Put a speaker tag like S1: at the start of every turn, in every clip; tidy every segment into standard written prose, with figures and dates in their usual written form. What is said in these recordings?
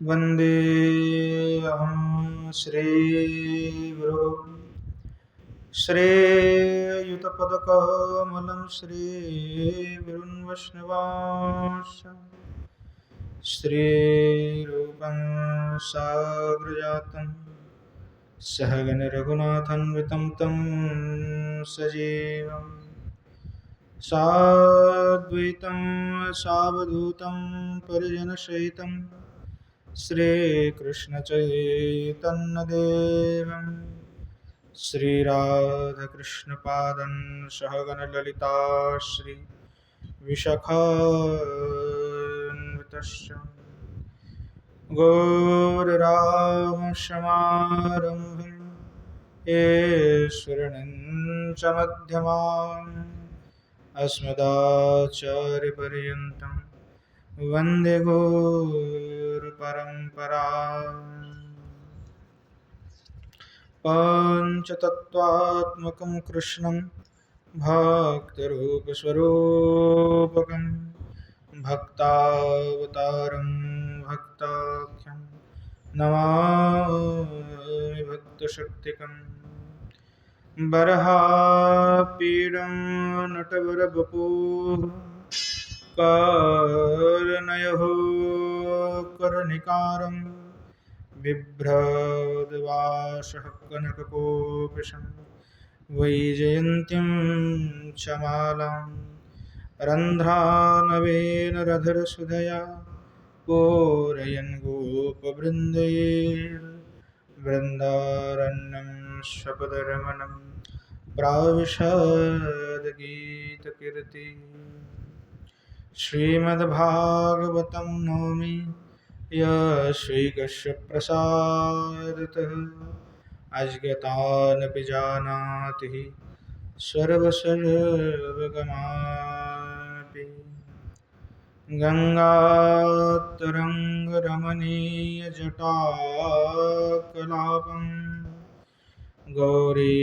S1: वन्देऽहं श्रीगुरो श्रेयुतपदकमलं श्रीगुरुन् वैष्णवांश्च श्रीरूपं साग्रजातं सहगणरघुनाथान्वितं तं सजीवं साद्वैतं सावधूतं परिजनसहितं श्रीकृष्णचैतन्यदेवं श्रीराधाकृष्णपादं सहगणललिता श्रीविशाखान्वितश्च गौररामशमारम्भं ईश्वरनं च मध्यमाम् अस्मदाचार्यपर्यन्तं वन्दे गुरुपरम्पराम् पञ्चतत्त्वात्मकं कृष्णं भक्तरूपस्वरूपकं भक्तावतारं भक्ताख्यं नमामि भक्तशक्तिकम् बर्हापीडं नटवरवपुः कर्णयो कर्णिकारं बिभ्रद्वासः कनककोपशं वैजयन्तीं च मालां रन्ध्रानवेन रधरसुधया पूरयन् गोपवृन्दैर्वृन्दारण्यं स्वपदरमणं प्राविशद्गीतकीर्ति श्रीमद्भागवतं नौमि यश्रीकृष्ण प्रसादतः अज्ञातानपि जानाति सर्वसर्वगमापि गङ्गातरङ्गरमणीयजटाकलापं गौरी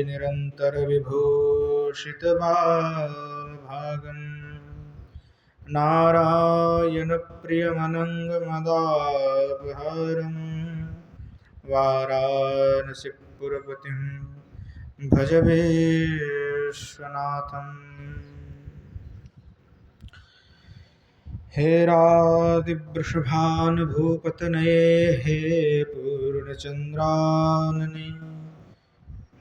S1: निरन्तरविभूषितभागम् नारायणप्रियमनङ्गमदापहारं वाराणसीपुरपतिं भज विश्वनाथम् हे राधिवृषभानुभूपतनये हे पूर्णचन्द्रानने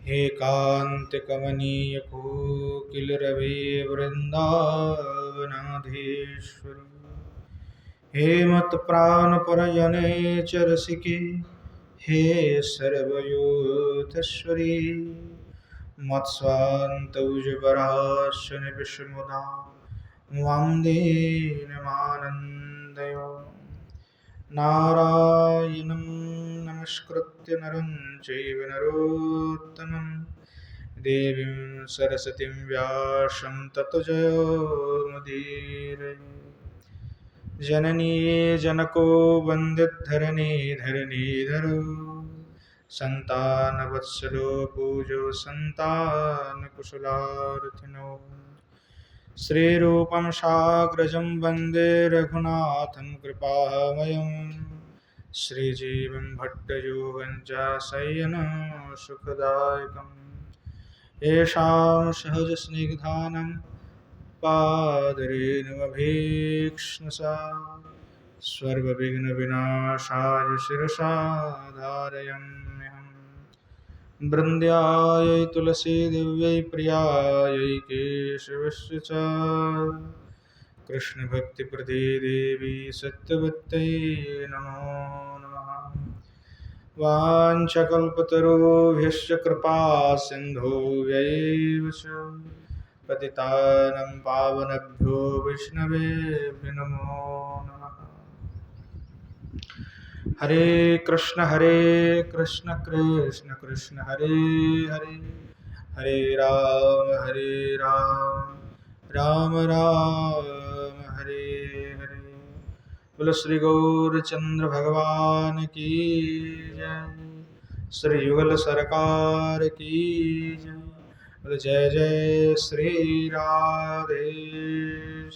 S1: हे कान्तिकमनीयकोकिलरवे वृन्दावनाधीश्वरी हे मत्प्राणपरजने च रसिके हे सर्वयोधश्वरी मत्स्वान्तौजवराश्च निविष्मुदा मां दीनमानन्दयो नारायणं नमस्कृत्य नरं चैव नरोत्तमं देवीं सरस्वतीं व्यासं ततो जयमुदीरये जननी जनको वन्दिद्धरणीधरणीधरो सन्तानवत्सलो पूजो सन्तानकुशलार्थिनो श्रीरूपं साग्रजं वन्दे रघुनाथं कृपामयं श्रीजीवं भट्टयोगं च शय्यनं सुखदायकम् येषां सहजस्निग्धानं पादरेणुमभीक्ष्णसा सर्वविघ्नविनाशाय शिरसा धारयाम्यहम् बृन्द्यायै तुलसीदेव्यै प्रियायै केशवस्य च कृष्णभक्तिप्रदे देवी सत्यवत्यै नमो नमः वाञ्छकल्पतरुभ्यश्च कृपासिन्धुभ्यैव च पतितानं पावनेभ्यो वैष्णवेभ्यो नमो नमः हरे कृष्ण कृष्ण कृष्ण हरे हरे हरे राम राम राम हरे हरे। बोलो श्री गौरचंद्र भगवान की जय, श्री युगल सरकार की जय। बोलो जय जय श्री राधे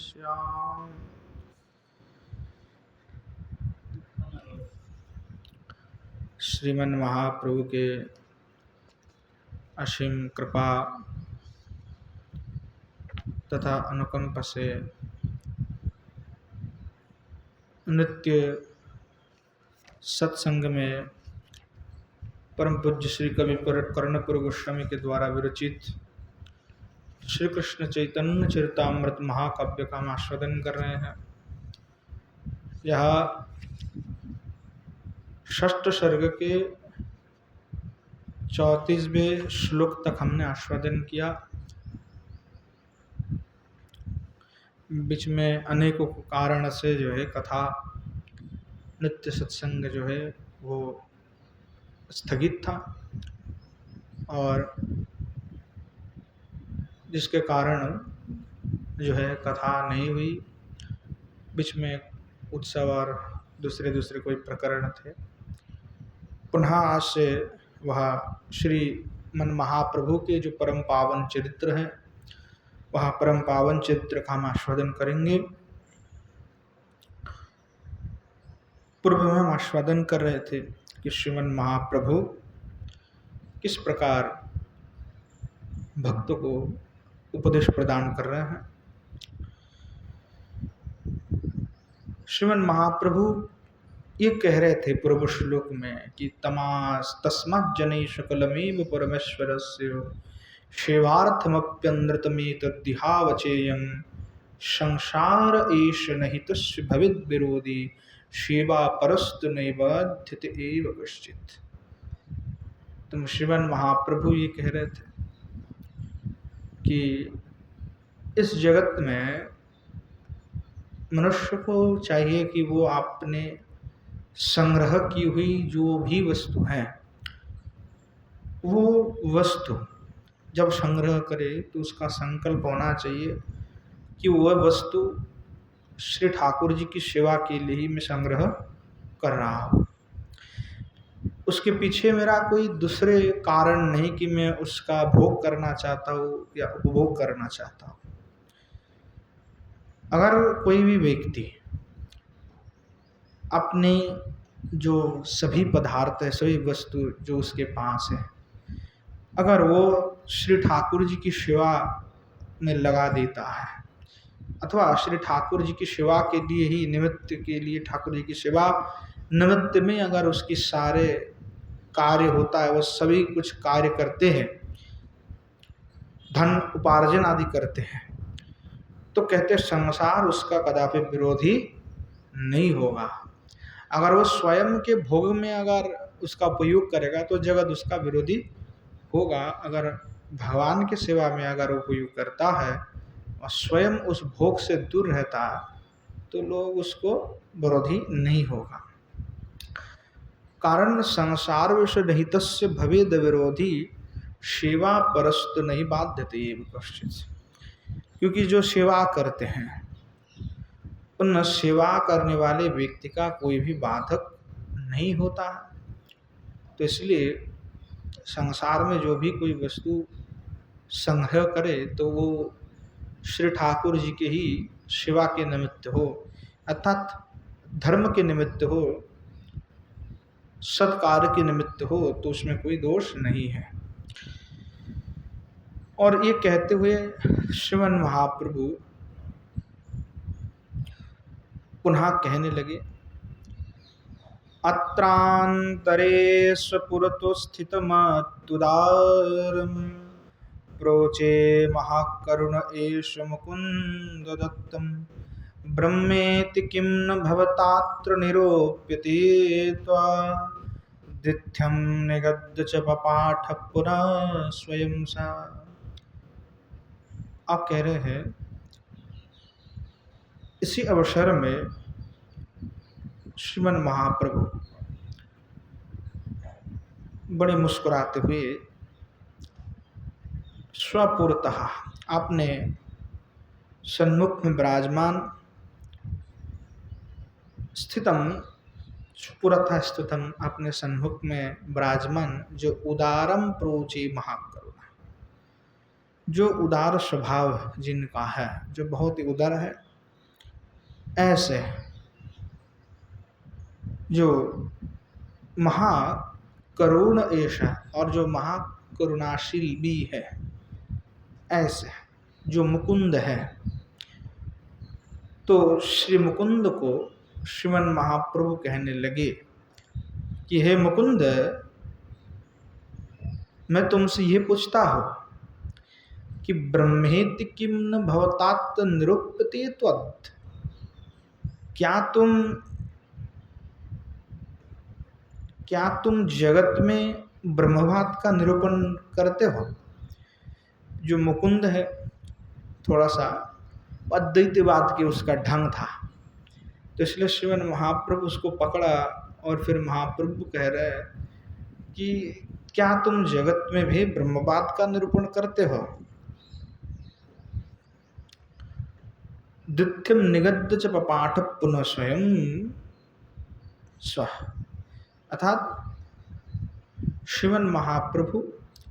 S1: श्याम। श्रीमन महाप्रभु के असीम कृपा तथा अनुकंप से नित्य सत्संग में परम पूज्य श्री कवि कर्णपुर गोस्वामी के द्वारा विरचित श्री कृष्ण चैतन्य चरितामृत महाकाव्य का हम आस्वादन कर रहे हैं। यह षष्ठ सर्ग के 34वें श्लोक तक हमने आस्वादन किया। बीच में अनेकों कारण से जो है कथा नित्य सत्संग जो है वो स्थगित था और जिसके कारण जो है कथा नहीं हुई। बीच में उत्सव और दूसरे कोई प्रकरण थे। पुनः आज से वह श्री मन महाप्रभु के जो परम पावन चरित्र हैं वह परम पावन चरित्र का हम आस्वादन करेंगे। पूर्व में हम आस्वादन कर रहे थे कि श्रीमन महाप्रभु किस प्रकार भक्तों को उपदेश प्रदान कर रहे हैं। श्रीमन महाप्रभु ये कह रहे थे पूर्व श्लोक में कि तस्मात् जनै सकलमेव परमेश्वरस्य सेवार्थमप्यनृतमेतद्दिहावचेयं संसार एष नहि तस्य भवेद् विरोधी सेवा परस्तु नैवध्यते एव कश्चित्। तुम श्रीमन महाप्रभु ये कह रहे थे कि इस जगत में मनुष्य को चाहिए कि वो आपने संग्रह की हुई जो भी वस्तु है वो वस्तु जब संग्रह करे तो उसका संकल्प होना चाहिए कि वह वस्तु श्री ठाकुर जी की सेवा के लिए ही मैं संग्रह कर रहा हूँ। उसके पीछे मेरा कोई दूसरे कारण नहीं कि मैं उसका भोग करना चाहता हूँ या उपभोग करना चाहता हूँ। अगर कोई भी व्यक्ति अपने जो सभी पदार्थ है सभी वस्तु जो उसके पास है अगर वो श्री ठाकुर जी की सेवा में लगा देता है अथवा श्री ठाकुर जी की सेवा के लिए ही निमित्त के लिए ठाकुर जी की सेवा निमित्त में अगर उसकी सारे कार्य होता है वो सभी कुछ कार्य करते हैं धन उपार्जन आदि करते हैं तो कहते संसार उसका कदापि विरोधी नहीं होगा। अगर वो स्वयं के भोग में अगर उसका उपयोग करेगा तो जगत उसका विरोधी होगा। अगर भगवान की सेवा में अगर उपयोग करता है और स्वयं उस भोग से दूर रहता तो लोग उसको विरोधी नहीं होगा। कारण संसार विषय रहितस्य भवेद विरोधी सेवा परस्तु नहीं बाध्यते एव कश्चित्। क्योंकि जो सेवा करते हैं उन सेवा करने वाले व्यक्ति का कोई भी बाधक नहीं होता। तो इसलिए संसार में जो भी कोई वस्तु संग्रह करे तो वो श्री ठाकुर जी के ही सेवा के निमित्त हो अर्थात धर्म के निमित्त हो सत्कार्य के निमित्त हो तो उसमें कोई दोष नहीं है। और ये कहते हुए श्रीमन महाप्रभु पुनः कहने लगे अत्रांतरे स्वपुरतो स्थितमत्तुदारं प्रोचे महाकरुण एष मुकुंद दत्तं ब्रह्मेति किं न भवतात्र निरूप्यते त्वादित्यं निगद्य च पपाठ पुनः स्वयं सा। आप कह रहे हैं इसी अवसर में श्रीमन महाप्रभु बड़े मुस्कुराते हुए स्वपुरतः आपने सन्मुख में विराजमान स्थितम पुरतः स्थितम अपने सन्मुख में विराजमान जो उदारम प्रोचे महाकरुणा जो उदार स्वभाव जिनका है जो बहुत ही उदार है ऐसे जो महा करुण ऐसा, और जो महाकरुणाशील भी है, ऐसे जो मुकुंद है। तो श्री मुकुंद को श्रीमन महाप्रभु कहने लगे कि हे मुकुंद, मैं तुमसे ये पूछता हूँ कि ब्रह्मेति किम न भवतात निरूप्यते त्वत्, क्या तुम जगत में ब्रह्मवाद का निरूपण करते हो। जो मुकुंद है थोड़ा सा अद्वैतवाद के उसका ढंग था, तो इसलिए श्रीमन महाप्रभु उसको पकड़ा और फिर महाप्रभु कह रहे हैं कि क्या तुम जगत में भी ब्रह्मवाद का निरूपण करते हो। द्वितीयम निगद्य च पपाठ पुनः स्वयं स्व, अर्थात श्रीमन महाप्रभु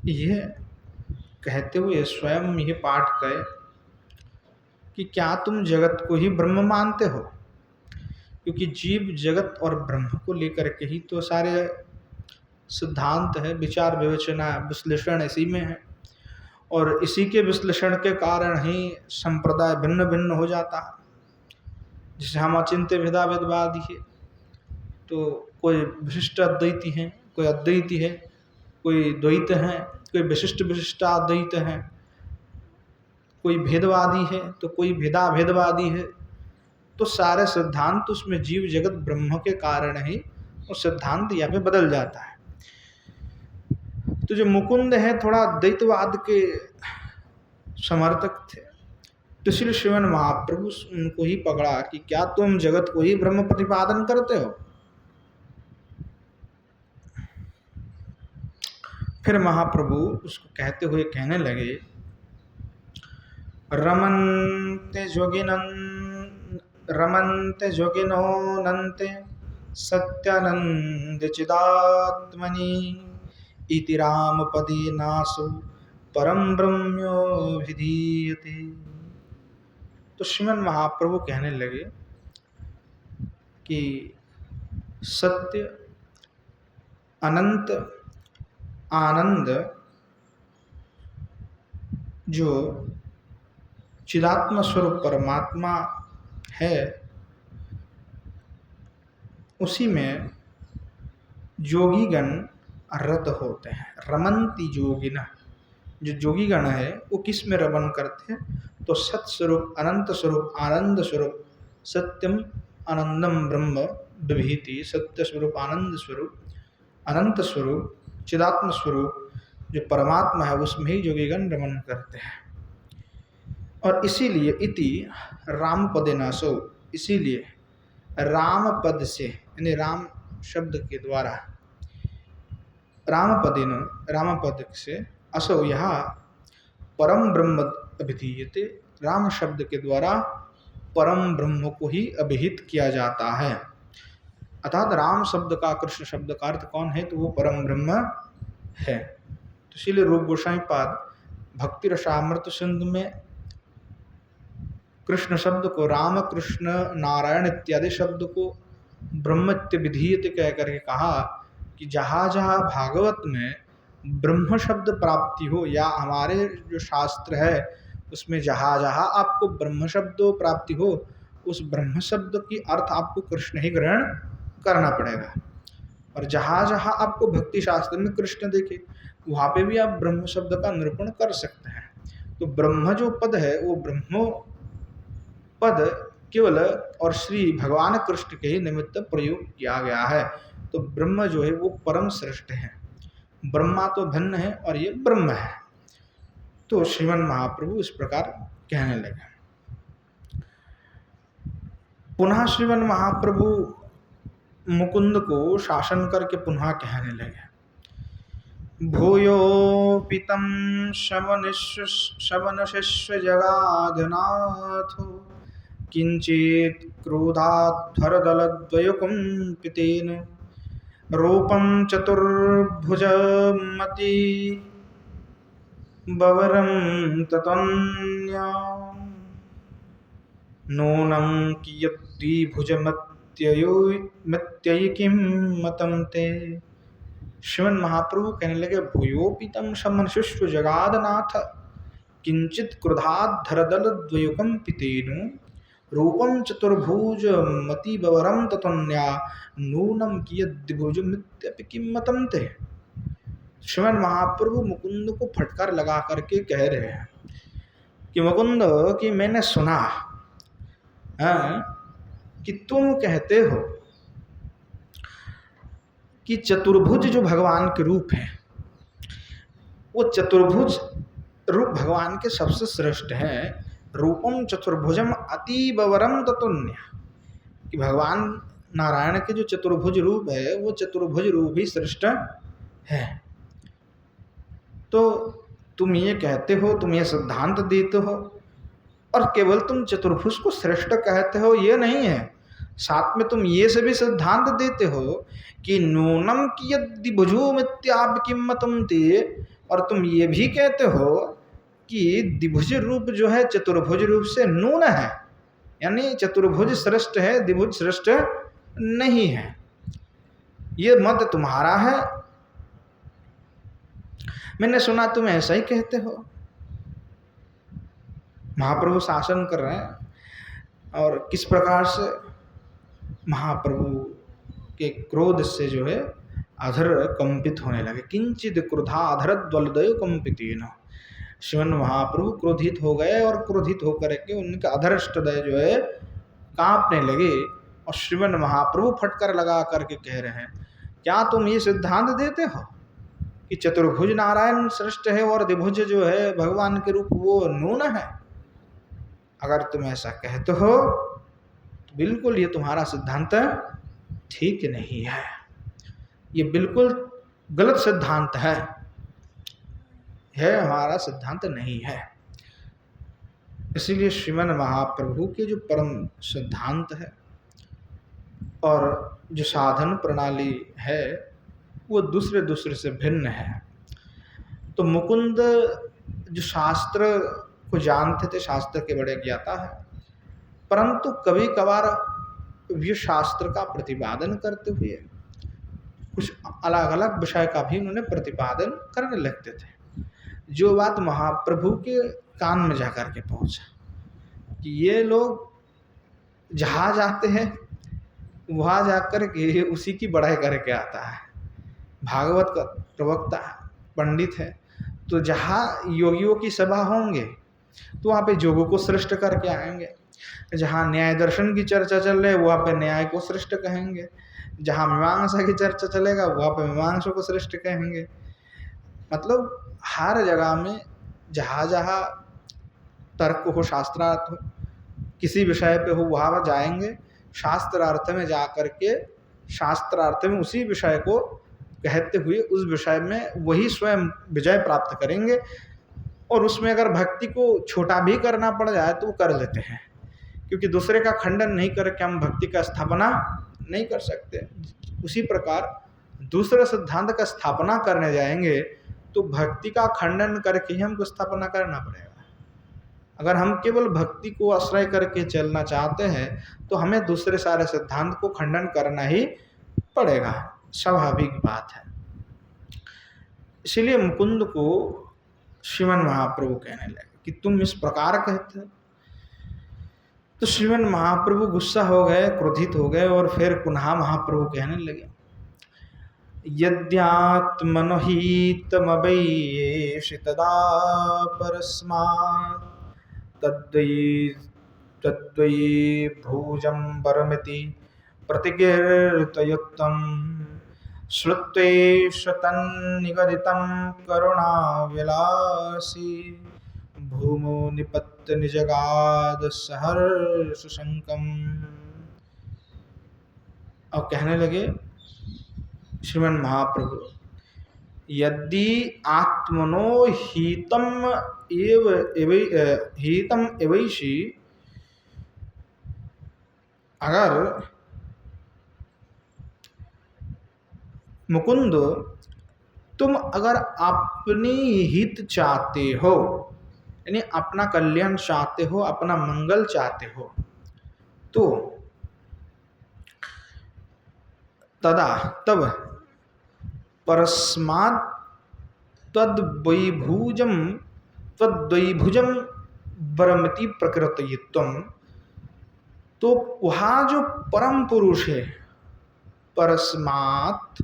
S1: यह कहते हुए स्वयं यह पाठ कहे कि क्या तुम जगत को ही ब्रह्म मानते हो, क्योंकि जीव जगत और ब्रह्म को लेकर के ही तो सारे सिद्धांत है, विचार विवेचना विश्लेषण इसी में है, और इसी के विश्लेषण के कारण ही संप्रदाय भिन्न भिन्न हो जाता है। जैसे हम अचिंत्य भेदाभेदवादी है, तो कोई विशिष्ट अद्वैती है, कोई अद्वैती है, कोई द्वैत है, कोई विशिष्ट विशिष्टाद्वैत है, कोई भेदवादी है तो कोई भेदाभेदवादी है। तो सारे सिद्धांत उसमें जीव जगत ब्रह्म के कारण ही वो सिद्धांत यहाँ पे बदल जाता है। तो जो मुकुंद है थोड़ा द्वैतवाद के समर्थक थे, तो इसलिए श्रीमन महाप्रभु उनको ही पकड़ा कि क्या तुम जगत को ही ब्रह्म प्रतिपादन करते हो। फिर महाप्रभु उसको कहते हुए कहने लगे, रमन्ते जोगिनो नन्ते सत्यानंद चिदात्मनि इति रामपदे नासु परम ब्रह्म्यो विधीयते। तो श्रीमन महाप्रभु कहने लगे कि सत्य अनंत आनंद जो चिदात्म स्वरूप परमात्मा है, उसी में योगीगण रत होते हैं। रमंती योगिना, जो योगीगण है वो किस में रमन करते हैं, तो सत स्वरूप अनंत स्वरूप आनंद स्वरूप सत्यम आनंदम ब्रह्म विभीति, सत्य स्वरूप आनंद स्वरूप अनंत स्वरूप चिदात्म स्वरूप जो परमात्मा है उसमें ही योगीगण रमन करते हैं। और इसीलिए इति राम पदे नासो, इसीलिए राम पद से, यानी राम शब्द के द्वारा, राम पद से असो यहाँ परम ब्रह्म अभिधीयते, राम शब्द के द्वारा परम ब्रह्म को ही अभिहित किया जाता है। अर्थात राम शब्द का कृष्ण शब्द का अर्थ कौन है, तो वो परम ब्रह्म है। तो इसीलिए रूप गोसाई पाद भक्ति रसामृत सिंधु में कृष्ण शब्द को, राम कृष्ण नारायण इत्यादि शब्द को ब्रह्मत्य विधीयते कह करके कहा कि जहाँ जहाँ भागवत में ब्रह्म शब्द प्राप्ति हो, या हमारे जो शास्त्र है उसमें जहाँ जहाँ आपको ब्रह्म शब्द प्राप्ति हो, उस ब्रह्म शब्द की अर्थ आपको कृष्ण ही ग्रहण करना पड़ेगा। और जहाँ जहाँ आपको भक्ति शास्त्र में कृष्ण देखे, वहाँ पे भी आप ब्रह्म शब्द का निरूपण कर सकते हैं। तो ब्रह्म जो पद है वो ब्रह्मो पद केवल और श्री भगवान कृष्ण के ही निमित्त प्रयोग किया गया है। तो ब्रह्म जो है वो परम श्रेष्ठ है, ब्रह्मा तो भिन्न है और ये ब्रह्म है। तो श्रीमन महाप्रभु इस प्रकार कहने लगे। पुनः श्रीमन महाप्रभु मुकुंद को शासन करके पुनः कहने लगे, भूयोऽपि तं शमनशिष्य जगाधनाथो किंचित् क्रोधाद्धरदलद्वयकुम्पितेन रूपं चतुर्भुजमति बवरं ततन्या नूनं कियद्विभुजमत्ययैकिं मतं ते श्रीमन महाप्रभु कहने लगे, भूयोपितम समनुष्व जगादनाथ किंचित क्रोधात् धरदल द्वयुकम पितेनु रूपम चतुर्भुज मति बवरम ततन्या नूनम कियद्विभुज मित्यपि किम्मतम ते। श्रीमन महाप्रभु मुकुंद को फटकार लगा करके कह रहे हैं कि मुकुंद, कि मैंने सुना कि तुम कहते हो कि चतुर्भुज जो भगवान के रूप है, वो चतुर्भुज रूप भगवान के सबसे श्रेष्ठ है। रूपम चतुर्भुजम अतीबवरम ततुन्य, कि भगवान नारायण के जो चतुर्भुज रूप है वो चतुर्भुज रूप ही श्रेष्ठ है। तो तुम ये कहते हो, तुम ये सिद्धांत देते हो, और केवल तुम चतुर्भुज को श्रेष्ठ कहते हो ये नहीं है, साथ में तुम ये से भी सिद्धांत देते हो कि नूनम कियद्विभुजो मित्याप किम्मतम ते, और तुम ये भी कहते हो कि द्विभुज रूप जो है चतुर्भुज रूप से नून है, यानी चतुर्भुज श्रेष्ठ है, द्विभुज श्रेष्ठ नहीं है। ये मत तुम्हारा है। मैंने सुना तुम ऐसा ही कहते हो। महाप्रभु शासन कर रहे हैं और किस प्रकार से महाप्रभु के क्रोध से जो है अधर कंपित होने लगे। किंचित क्रोधा अधर द्वलदय कंपितेन, श्रीमन महाप्रभु क्रोधित हो गए और क्रोधित होकर के उनका अधरष्टदय जो है कांपने लगे। और श्रीमन महाप्रभु फटकर लगा करके कह रहे हैं, क्या तुम ये सिद्धांत देते हो कि चतुर्भुज नारायण श्रेष्ठ है और द्विभुज जो है भगवान के रूप वो नून है? अगर तुम ऐसा कहते हो तो बिल्कुल ये तुम्हारा सिद्धांत ठीक नहीं है, ये बिल्कुल गलत सिद्धांत है, हमारा सिद्धांत नहीं है। इसीलिए श्रीमन महाप्रभु के जो परम सिद्धांत है और जो साधन प्रणाली है वो दूसरे से भिन्न है। तो मुकुंद जो शास्त्र को जानते थे, शास्त्र के बड़े ज्ञाता है, परंतु कभी कभार ये शास्त्र का प्रतिपादन करते हुए कुछ अलग अलग विषय का भी उन्होंने प्रतिपादन करने लगते थे। जो बात महाप्रभु के कान में जाकर के पहुंचा कि ये लोग जहाँ जाते हैं वहाँ जाकर के उसी की बढ़ाई करके आता है। भागवत का प्रवक्ता पंडित है, तो जहाँ योगियों की सभा होंगे तो वहाँ पे जोगों को श्रेष्ठ करके आएंगे, जहाँ न्याय दर्शन की चर्चा चल रही है वहाँ पे न्याय को श्रेष्ठ कहेंगे, जहाँ मीमांसा की चर्चा चलेगा वहाँ पे मीमांसा को श्रेष्ठ कहेंगे। मतलब हर जगह में जहाँ जहाँ तर्क हो, शास्त्रार्थ हो, किसी विषय पे हो वहाँ जाएंगे, शास्त्रार्थ में जा करके शास्त्रार्थ में उसी विषय को कहते हुए उस विषय में वही स्वयं विजय प्राप्त करेंगे। और उसमें अगर भक्ति को छोटा भी करना पड़ जाए तो वो कर लेते हैं, क्योंकि दूसरे का खंडन नहीं करके हम भक्ति का स्थापना नहीं कर सकते। उसी प्रकार दूसरे सिद्धांत का स्थापना करने जाएंगे तो भक्ति का खंडन करके ही हमको स्थापना करना पड़ेगा। अगर हम केवल भक्ति को आश्रय करके चलना चाहते हैं तो हमें दूसरे सारे सिद्धांत को खंडन करना ही पड़ेगा, स्वाभाविक बात है। इसीलिए मुकुंद को श्रीमन महाप्रभु कहने लगे कि तुम इस प्रकार कहते हो। तो श्रीमन महाप्रभु गुस्सा हो गए, क्रोधित हो गए और फिर पुनः महाप्रभु कहने लगे, यद्यात्मनो हितमवैषि तदा परस्मात् तद्वयि भुजम्बरमिति प्रतिकीर्तयुक्तं श्रुत्वेष तन्निगदितं करुणाविलासी भूमो निपत्य निजगाद सहर्षशंकम्। और कहने लगे श्रीमन महाप्रभु, यदि आत्मनो हितम एवैषि, अगर मुकुंद तुम अगर अपनी हित चाहते हो, यानी अपना कल्याण चाहते हो, अपना मंगल चाहते हो, तो तदा तब परस्मात् तद्वैभुजम तद्वैभुजम वरमति प्रकृतित्वम। तो वहाँ जो परम पुरुष है, परस्मात्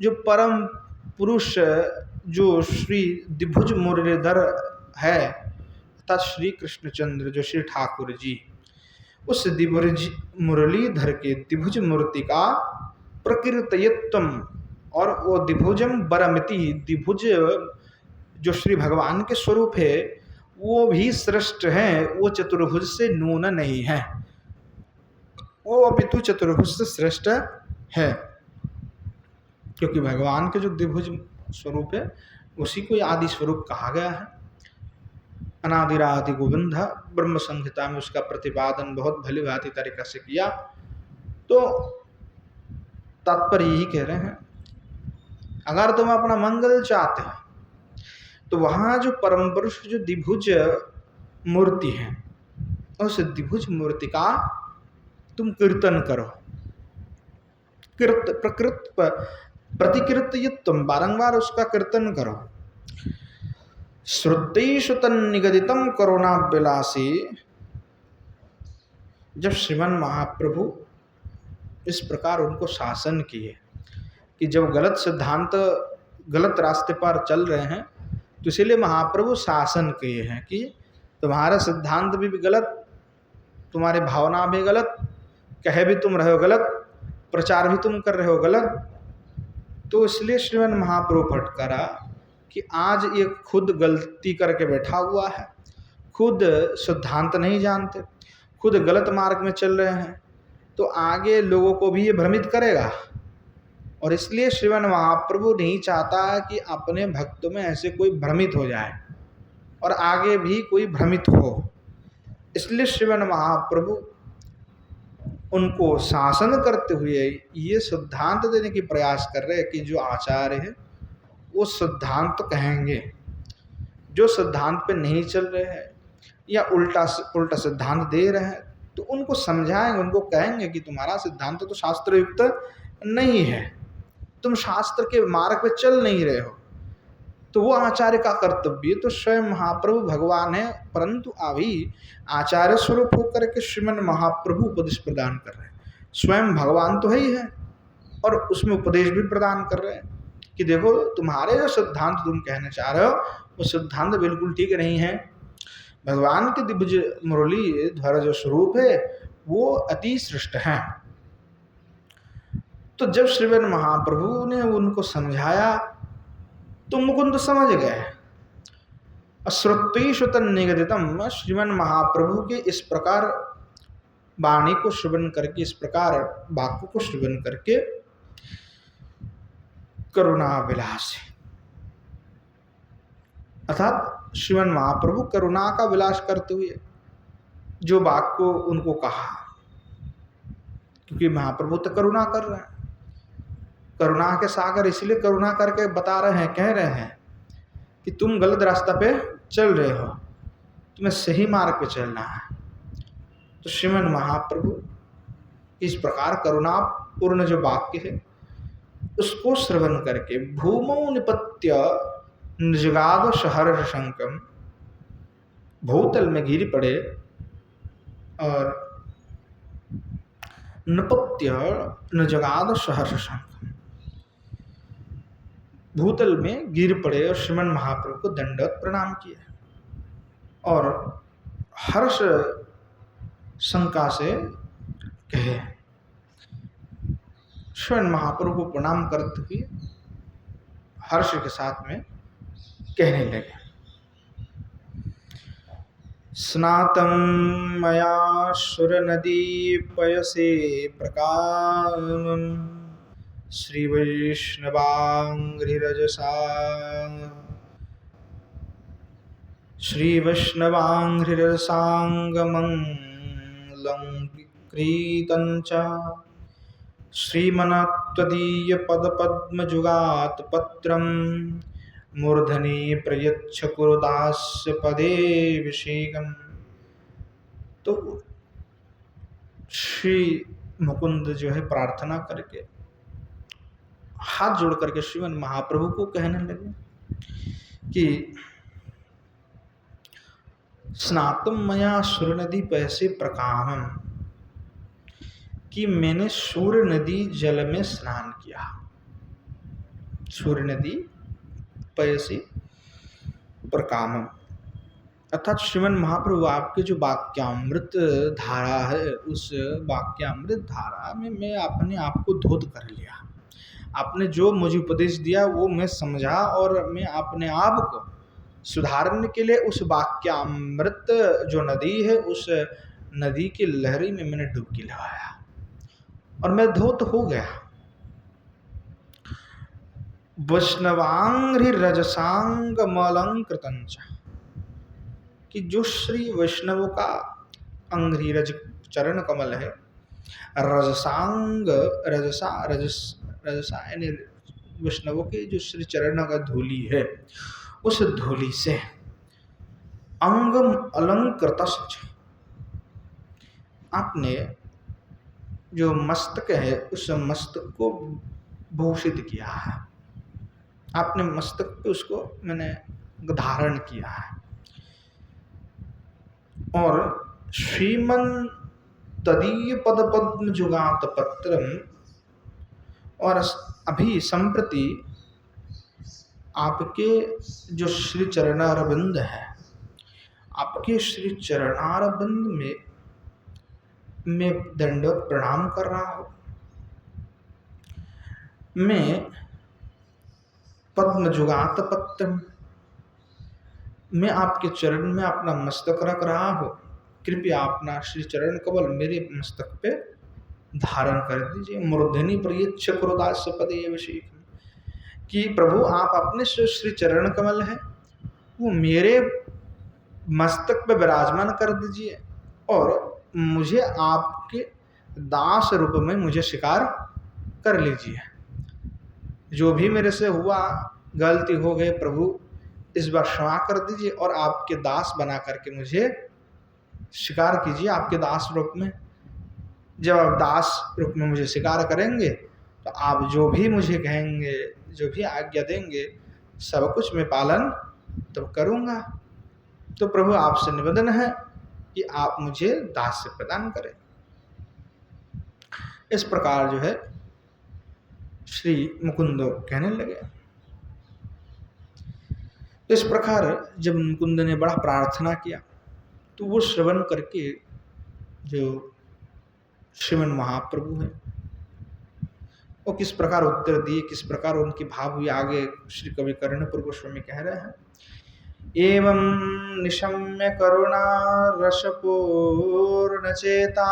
S1: जो परम पुरुष जो श्री द्विभुज मुरलीधर है अर्थात श्री कृष्णचंद्र जो श्री ठाकुर जी, उस द्विभुज मुरलीधर के द्विभुज मूर्ति का प्रकृतयत्वम, और वो द्विभुजम बरमति, द्विभुज जो श्री भगवान के स्वरूप है वो भी श्रेष्ठ है, वो चतुर्भुज से न्यून नहीं है, वो अपितु चतुर्भुज से श्रेष्ठ है। क्योंकि भगवान के जो द्विभुज स्वरूप है उसी को आदि स्वरूप कहा गया है। अनादिरादि गोविंद ब्रह्म संहिता में उसका प्रतिपादन बहुत भली भांति तरीका से किया। तो तात्पर्य यही कह रहे हैं, अगर तुम अपना मंगल चाहते हो तो वहां जो परम पुरुष जो द्विभुज मूर्ति है उस द्विभुज मूर्ति का तुम कीर्तन करो, प्रकृत प्रतिकृत तुम बारंबार उसका कीर्तन करो। श्रुतेषु तन्निगदितम करुणाविलासी, जब श्रीमन महाप्रभु इस प्रकार उनको शासन किए कि जब गलत सिद्धांत गलत रास्ते पर चल रहे हैं तो इसीलिए महाप्रभु शासन किए हैं कि तुम्हारा सिद्धांत भी गलत, तुम्हारी भावना भी गलत, कहे भी तुम रहे हो गलत, प्रचार भी तुम कर रहे हो गलत। तो इसलिए श्रीमन महाप्रभु फटकारा कि आज ये खुद गलती करके बैठा हुआ है, खुद सिद्धांत नहीं जानते, खुद गलत मार्ग में चल रहे हैं, तो आगे लोगों को भी ये भ्रमित करेगा। और इसलिए श्रीमन महाप्रभु नहीं चाहता कि अपने भक्तों में ऐसे कोई भ्रमित हो जाए और आगे भी कोई भ्रमित हो। इसलिए श्रीमन महाप्रभु उनको शासन करते हुए ये सिद्धांत देने की प्रयास कर रहे हैं कि जो आचार्य है वो सिद्धांत कहेंगे, जो सिद्धांत पे नहीं चल रहे हैं या उल्टा सिद्धांत दे रहे हैं तो उनको समझाएंगे, उनको कहेंगे कि तुम्हारा सिद्धांत तो शास्त्र युक्त नहीं है, तुम शास्त्र के मार्ग पे चल नहीं रहे हो। तो वो आचार्य का कर्तव्य, तो स्वयं महाप्रभु भगवान है परंतु अभी आचार्य स्वरूप होकर के श्रीमन महाप्रभु उपदेश प्रदान कर रहे हैं। स्वयं भगवान तो है ही है और उसमें उपदेश भी प्रदान कर रहे हैं कि देखो तुम्हारे जो सिद्धांत तुम कहने चाह रहे हो वो सिद्धांत बिल्कुल ठीक नहीं है। भगवान के दिव्य मुरली ध्वरा जो स्वरूप है वो अति श्रेष्ठ है। तो जब श्रीमन महाप्रभु ने उनको समझाया तो मुकुंद समझ गए। श्रुतेषु तन्निगदितम, श्रीमन महाप्रभु के इस प्रकार वाणी को श्रवण करके, इस प्रकार वाक्य को श्रवण करके करुणा विलास, अर्थात श्रीमन महाप्रभु करुणा का विलास करते हुए जो वाक्य को उनको कहा, क्योंकि महाप्रभु तो करुणा कर रहे हैं, करुणा के सागर इसलिए करुणा करके बता रहे हैं, कह रहे हैं कि तुम गलत रास्ता पे चल रहे हो, तुम्हें सही मार्ग पे चलना है। तो श्रीमन महाप्रभु इस प्रकार करुणा पूर्ण जो वाक्य है उसको श्रवण करके भूमौ निपत्य निजगाद सहर्ष शंकम, भूतल में गिर पड़े और निपत्य निजगाद सहर्ष शंकम, भूतल में गिर पड़े और श्रीमन महाप्रभु को दंडवत प्रणाम किया और हर्ष शंका से कहे, श्रीमन महाप्रभु को प्रणाम करते हुए हर्ष के साथ में कहने लगे, स्नातं मया सुर नदी पयसे प्रकाशं श्री वैष्णवांघ्रिरजसा, श्री वैष्णवांघ्रिरसांगमंगलं कृतं च, श्रीमन्त्वदीय पदपद्मजुगात् पत्रं मूर्धनि प्रयच्छ कुरुदास्य पदेभिषेकम्। तो श्री मुकुंद जो है प्रार्थना करके हाथ जोड़ करके श्रीमन महाप्रभु को कहने लगे कि स्नातुम मया सूर्य नदी पैसे प्रकामम, कि मैंने सूर्य नदी जल में स्नान किया। सूर्य नदी पैसे प्रकामम अर्थात श्रीमन महाप्रभु आपके जो वाक्यामृत धारा है, उस वाक्यामृत धारा में मैं अपने आप को धौत कर लिया। आपने जो मुझे उपदेश दिया वो मैं समझा और मैं अपने आप को सुधारने के लिए उस वाक्यामृत जो नदी है, उस नदी की लहरी में मैंने डुबकी लगाया और मैं धौत हो गया। वैष्णवांघ्रि रजसांग मलंकृतंच, कि जो श्री वैष्णव का अंघ्रि रज चरण कमल है, रजसांग रजसा यानी वैष्णव के जो श्री चरण का धूली है, उस धूली से अंगम अलंकृत, आपने जो मस्तक है उस मस्तक को भूषित किया है। आपने मस्तक पे उसको मैंने धारण किया है। और श्रीमन तदीय पद पद्म जुगात पत्रम, और अभी संप्रति आपके जो श्री चरणारविंद है, आपके श्री चरणारविंद में मैं दंडवत प्रणाम कर रहा हूं। मैं पद्म जुगात पत्रम, मैं आपके चरण में अपना मस्तक रख रहा हूं। कृपया अपना श्री चरण कमल मेरे मस्तक पे धारण कर दीजिए। मूर्धनि प्रयच्छ क्रोधास्य पदे अभिषेक, कि प्रभु आप अपने श्री चरण कमल है वो मेरे मस्तक पे विराजमान कर दीजिए और मुझे आपके दास रूप में मुझे स्वीकार कर लीजिए। जो भी मेरे से हुआ, गलती हो गई, प्रभु इस बार क्षमा कर दीजिए और आपके दास बना करके मुझे स्वीकार कीजिए आपके दास रूप में। जब आप दास रूप में मुझे स्वीकार करेंगे तो आप जो भी मुझे कहेंगे, जो भी आज्ञा देंगे, सब कुछ मैं पालन तो करूँगा। तो प्रभु आपसे निवेदन है कि आप मुझे दास से प्रदान करें। इस प्रकार जो है श्री मुकुंद कहने लगे। इस प्रकार जब मुकुंद ने बड़ा प्रार्थना किया तो वो श्रवण करके जो श्रीमन महाप्रभु है वो किस प्रकार उत्तर दिए, किस प्रकार उनकी भाव हुई, आगे श्री कवि कर्णपुर गोस्वामी कह रहे हैं। एवं निशम्य करुणा रसपूर्ण चेता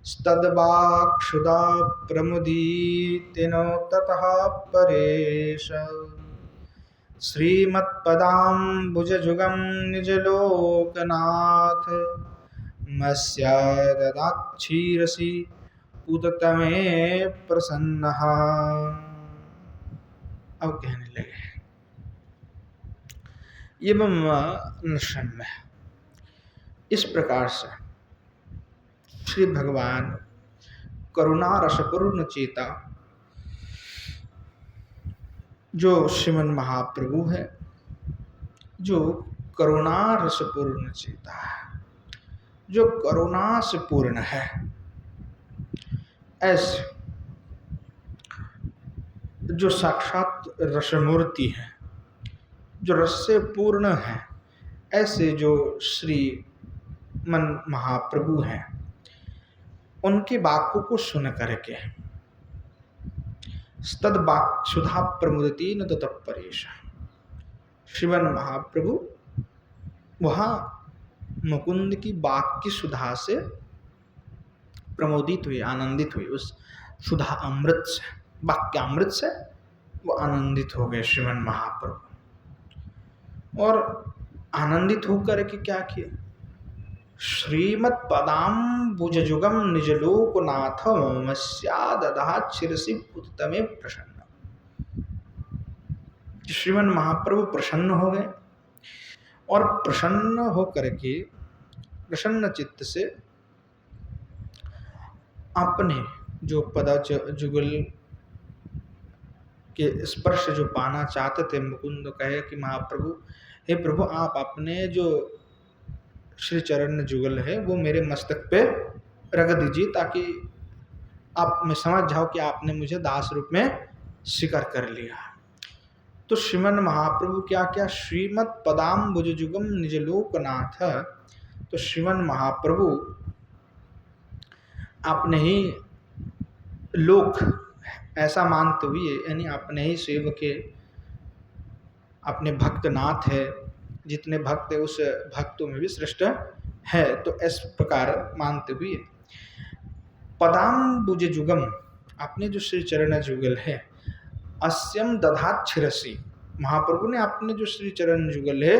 S1: स्तद्वाक्षुदा प्रमुदीतिनो ततः परेश श्रीमत्पदाम्बुजयुगं निजलोकनाथ मस्या ददाक्षीरसि उदतमे प्रसन्नः। अब कहने लगे एवं निशम्य, इस प्रकार से श्री भगवान करुणा रसपूर्ण चेता जो श्रीमन महाप्रभु है, जो करुणा रसपूर्ण चेता है, जो करुणा से पूर्ण है, ऐसे जो साक्षात रसमूर्ति है, जो रस से पूर्ण है, ऐसे जो श्री मन महाप्रभु हैं, उनके वाक्यों को सुन करके तद वाक्सुधा प्रमुदती न तत्परेश, श्रीमन महाप्रभु वहाँ मुकुंद की वाक्य सुधा से प्रमोदित हुए, आनंदित हुए। उस सुधा अमृत से, वाक्यामृत से वो आनंदित हो गए श्रीमन महाप्रभु। और आनंदित होकर के क्या किया, श्रीमत्पदाम्बुजयुगं निजलोकनाथ मस्या ददात शिरसि पुततमे प्रसन्न। श्रीमन महाप्रभु प्रसन्न हो गए और प्रसन्न होकर के प्रसन्न चित्त से अपने जो पदा जुगल के स्पर्श जो पाना चाहते थे, मुकुंद कहे कि महाप्रभु, हे प्रभु, आप अपने जो श्री चरण जुगल है वो मेरे मस्तक पे रख दीजिए, ताकि आप मैं समझ जाऊं कि आपने मुझे दास रूप में स्वीकार कर लिया। तो श्रीमन महाप्रभु क्या क्या, श्रीमद पदाम्बुज जुगम निज लोकनाथ, तो श्रीमन महाप्रभु आपने ही लोक ऐसा मानते हुए, यानी अपने ही सेवक के, अपने भक्त नाथ है, जितने भक्त है उस भक्तों में भी श्रेष्ठ है, तो इस प्रकार मानते हुए पदाम्बुज जुगम, आपने जो श्री चरण जुगल है, अस्यम दधाच्छिरसी, महाप्रभु ने अपने जो श्री चरण जुगल है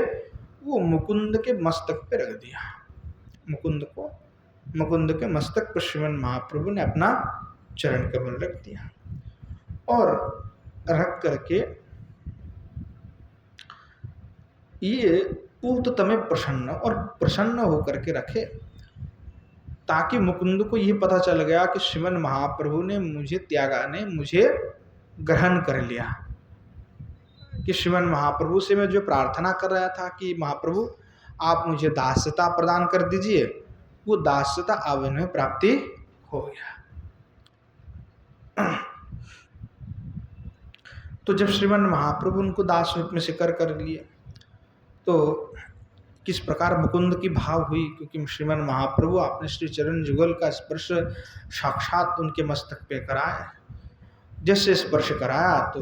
S1: वो मुकुंद के मस्तक पे रख दिया। मुकुंद के मस्तक पर श्रीमन महाप्रभु ने अपना चरण कमल रख दिया, और रख करके ये पूर्णतम प्रसन्न, और प्रसन्न होकर के रखे, ताकि मुकुंद को ये पता चल गया कि श्रीमन महाप्रभु ने मुझे त्यागा, ने मुझे ग्रहण कर लिया, कि श्रीमन महाप्रभु से मैं जो प्रार्थना कर रहा था कि महाप्रभु आप मुझे दास्यता प्रदान कर दीजिए, वो दास्यता अब इन्हें प्राप्ति हो गया। तो जब श्रीमन महाप्रभु उनको दास रूप में स्वीकार कर लिए, तो किस प्रकार मुकुंद की भाव हुई, क्योंकि श्रीमन महाप्रभु आपने श्री चरण जुगल का स्पर्श साक्षात उनके मस्तक पे कराया, जैसे स्पर्श कराया तो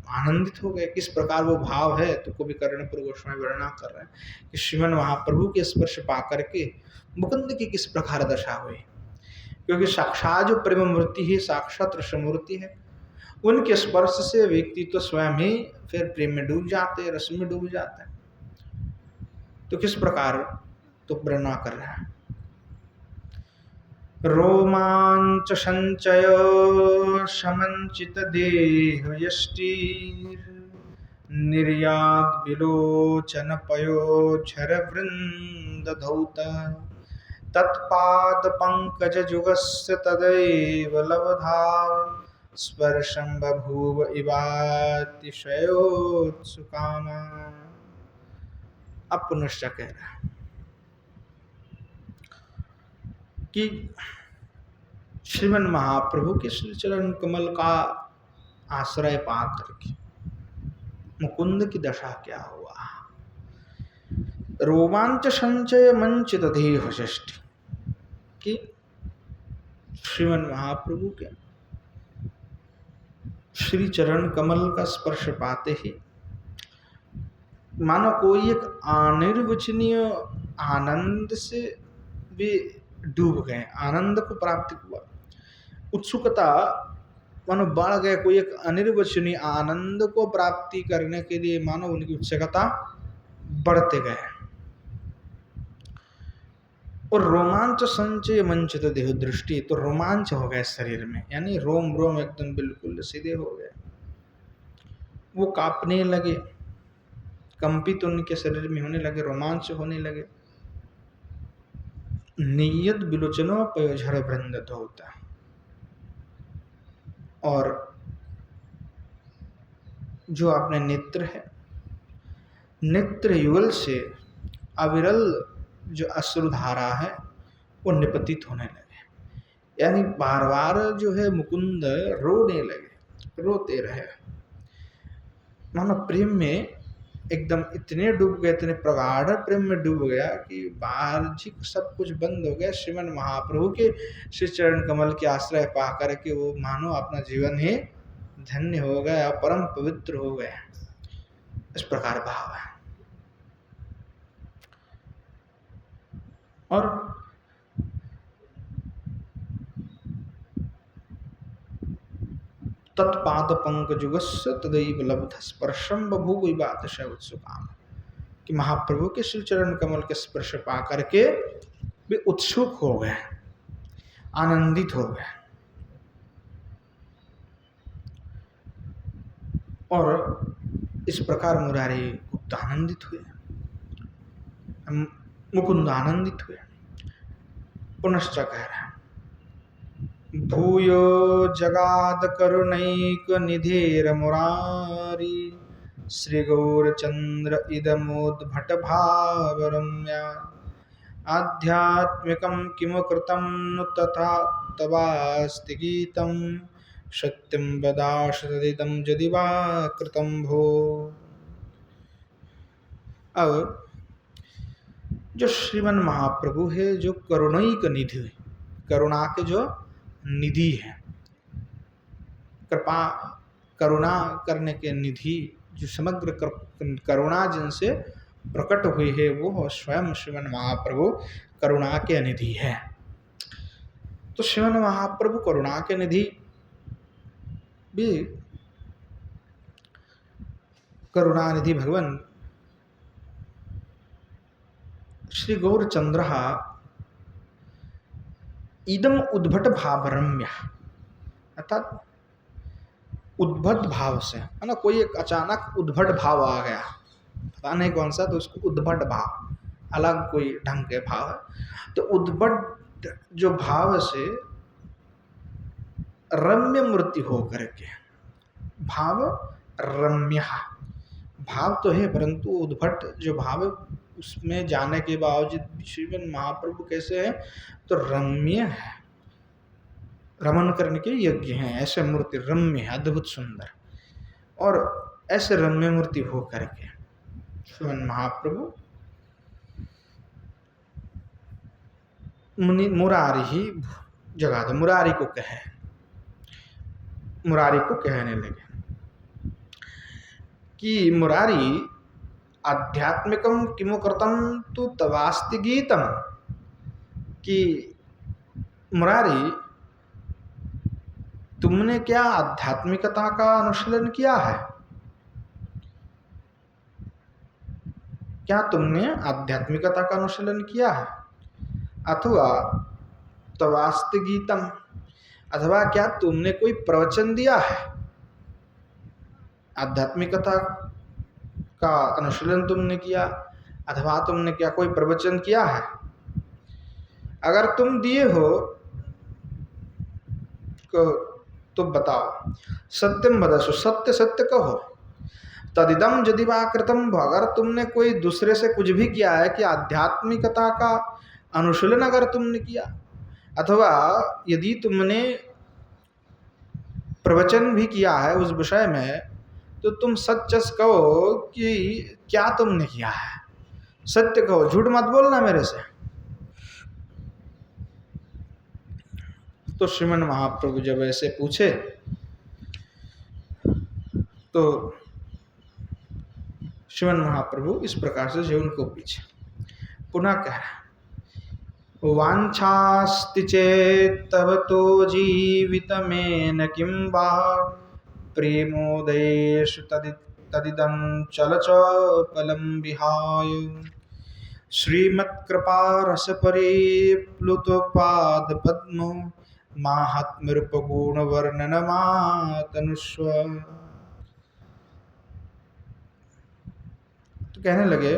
S1: आनंदित हो गए। किस प्रकार वो भाव है, तो कवि कर्णपुर गोस्वामी वर्णना कर रहे हैं कि श्रीमन महाप्रभु के स्पर्श पा करके मुकुंद की किस प्रकार दशा हुई, क्योंकि साक्षात जो प्रेम मूर्ति है, साक्षात रसमूर्ति है, उनके स्पर्श से व्यक्ति तो स्वयं ही फिर प्रेम में डूब जाते, रस में डूब जाते हैं। तो किस प्रकार तो वर्णना कर रहा है, रोमांच संचय समंचित देह यष्टिर निर्यात विलोचन पयोक्षर वृंद धौत तत्पाद पंकज जुगस्य तदैव लब्धा स्पर्शं बभूव इवातिशयोत्सुकामा। अब पुनश्च कह रहा है कि श्रीमन महाप्रभु के श्री चरण कमल का आश्रय पा करके मुकुंद की दशा क्या हुआ। रोमांच संचय मंचित देह षष्ठी, कि श्रीमन महाप्रभु के श्री चरण कमल का स्पर्श पाते ही मानो कोई एक अनिर्वचनीय आनंद से भी डूब गए, आनंद को प्राप्त हुआ, उत्सुकता मानो बढ़ गए, कोई एक अनिर्वचनीय आनंद को प्राप्ति करने के लिए मानो उनकी उत्सुकता बढ़ते गए। और रोमांच संचय मंचित देह दृष्टि, तो रोमांच हो गए शरीर में, यानी रोम रोम एकदम बिल्कुल सीधे हो गए, वो कांपने लगे, कंपित उनके शरीर में होने लगे, रोमांच होने लगे। नियत विलोचनो पयोझर वृंद होता, और जो अपने नेत्र है, नेत्र युगल से अविरल जो अश्रुधारा है वो निपतित होने लगे, यानी बार बार जो है मुकुंद रोने लगे, रोते रहे, मानो प्रेम में एकदम इतने डूब गए, इतने प्रगाढ़ प्रेम में डूब गया कि बाहर जी सब कुछ बंद हो गया। श्रीमन महाप्रभु के श्री चरण कमल के आश्रय पा करके वो मानो अपना जीवन ही धन्य हो गया, परम पवित्र हो गया, इस प्रकार भाव है। और तत्पाद पंकजुगस्य तदैव लब्ध स्पर्शम बभूव इवातिशय उत्सुकाम, कि महाप्रभु के श्री चरण कमल के स्पर्श पा करके वे उत्सुक हो गए, आनंदित हो गए, और इस प्रकार मुरारी गुप्त आनंदित हुए, मुकुंद आनंदित हुए। पुनश्च कह रहे हैं भूयो जगाद करुणैक निधिर मुरारी श्री गौरचंद्र इदमोद्भट भावरम्या आध्यात्मिकं किमु कृतं नु तथा तवास्ति गीतं सत्यं वदाश तदिदं यदि वा कृतं भो। अब जो श्रीमन महाप्रभु है, जो करुणैक निधि, करुणा के जो निधि है, कृपा करुणा करने के निधि, जो समग्र करुणा जिनसे प्रकट हुई है, वो स्वयं श्रीमन महाप्रभु करुणा के निधि है। तो श्रीमन महाप्रभु करुणा के निधि भी करुणा निधि भगवान श्री गौरचंद्र इदम उद्भट भावरम्य, अर्थात उद्भट भाव से, है ना, कोई एक अचानक उद्भट भाव आ गया, पता नहीं कौन सा, तो उसको उद्भट भाव, अलग कोई ढंग के भाव है। तो उद्भट जो भाव से रम्य मूर्ति हो करके, भाव रम्य, भाव तो है परंतु उद्भट जो भाव है उसमें जाने के बावजूद श्रीमन महाप्रभु कैसे है, तो रम्य है, रमन करने के योग्य हैं, ऐसे मूर्ति रम्य है, अद्भुत सुंदर। और ऐसे रम्य मूर्ति हो करके श्रीमन महाप्रभु मुरारी ही जगह दे, मुरारी को कहे, मुरारी को कहने लगे कि मुरारी आध्यात्मिकम किमु कृतं तु तवास्ति गीतम, कि मुरारी तुमने क्या आध्यात्मिकता का अनुशीलन किया है, क्या तुमने आध्यात्मिकता का अनुशीलन किया है, अथवा तवास्ति गीतम, अथवा क्या तुमने कोई प्रवचन दिया है, आध्यात्मिकता का अनुशीलन तुमने किया, अथवा तुमने क्या कोई प्रवचन किया है। अगर तुम दिए हो तो बताओ, सत्यम वदसु, सत्य सत्य कहो, तदिदम यदि वा कृतं भो, अगर तुमने कोई दूसरे से कुछ भी किया है कि आध्यात्मिकता का अनुशीलन अगर तुमने किया, अथवा यदि तुमने प्रवचन भी किया है उस विषय में, तो तुम सच कहो कि क्या तुमने किया है, सत्य कहो, झूठ मत बोलना मेरे से। तो श्रीमन महाप्रभु जब ऐसे पूछे तो श्रीमन महाप्रभु इस प्रकार से जो उनको पूछे, पुनः कह रहे, वांछास्ति चेत तव तो जीवितमेन किं वा प्रेमोदयेषु तदिदं चलचपलं विहाय श्रीमत्कृपा रसपरिप्लुतपादपद्मो माहात्म्यरूपगुण वर्णनमातनुष्व। तो कहने लगे,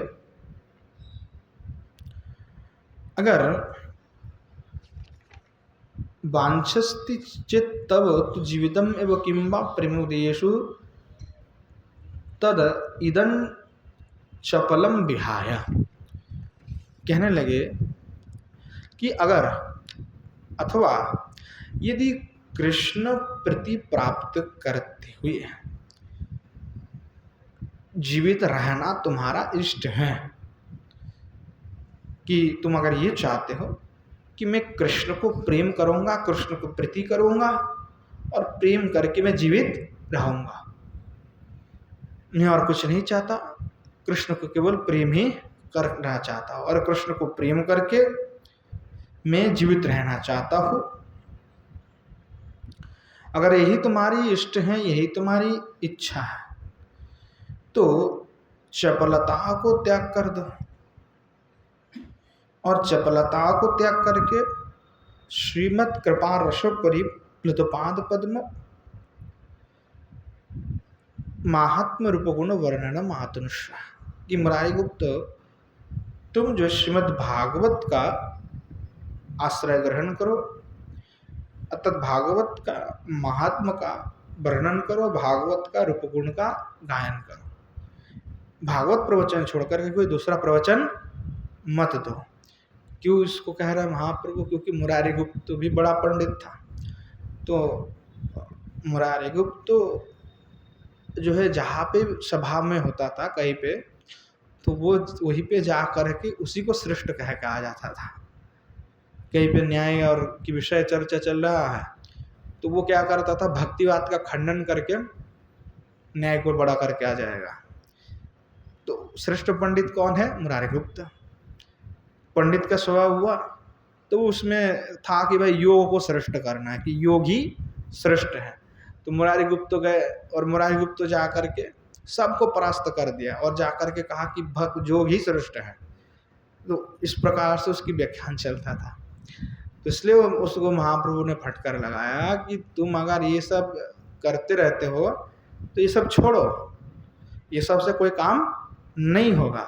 S1: अगर वांछस्ति चेत तब तु जीवितम एवं किंबा प्रेमोदयेषु तद इदं चपलम विहाय। कहने लगे कि अगर, अथवा यदि कृष्ण प्रीति प्राप्त करते हुए जीवित रहना तुम्हारा इष्ट है, कि तुम अगर ये चाहते हो कि मैं कृष्ण को प्रेम करूंगा, कृष्ण को प्रीति करूंगा और प्रेम करके मैं जीवित रहूंगा, मैं और कुछ नहीं चाहता, कृष्ण को केवल प्रेम ही करना चाहता हूं और कृष्ण को प्रेम करके मैं जीवित रहना चाहता हूं, अगर यही तुम्हारी इष्ट है, यही तुम्हारी इच्छा है, तो चपलता को त्याग कर दो, और चपलता को त्याग करके श्रीमत् कृपा रस परिप्लुतपाद पद्म महात्म रूप गुण वर्णन मातनुष, कि मुरारी गुप्त तुम जो श्रीमद् भागवत का आश्रय ग्रहण करो, अतः भागवत का महात्म का वर्णन करो, भागवत का रूप गुण का गायन करो। भागवत प्रवचन छोड़कर के कोई दूसरा प्रवचन मत दो। क्यों इसको कह रहा है महाप्रभु? क्योंकि मुरारी गुप्त तो भी बड़ा पंडित था। तो मुरारी गुप्त तो जो है जहाँ पे सभा में होता था कहीं पे, तो वो वहीं पे जा कर के उसी को श्रेष्ठ कहा जाता था। कहीं पे न्याय और की विषय चर्चा चल रहा है तो वो क्या करता था, भक्तिवाद का खंडन करके न्याय को बड़ा करके आ जाएगा। तो श्रेष्ठ पंडित कौन है? मुरारी गुप्त। पंडित का स्वभाव हुआ तो उसमें था कि भाई योग को श्रेष्ठ करना है, कि योग ही श्रेष्ठ है। तो मुरारी गुप्त तो गए और मुरारी गुप्त तो जा करके सबको परास्त कर दिया और जा करके कहा कि भक्त योग ही श्रेष्ठ है। तो इस प्रकार से उसकी व्याख्यान चलता था। तो इसलिए उसको महाप्रभु ने फटकार लगाया कि तुम अगर ये सब करते रहते हो तो ये सब छोड़ो, ये सब से कोई काम नहीं होगा।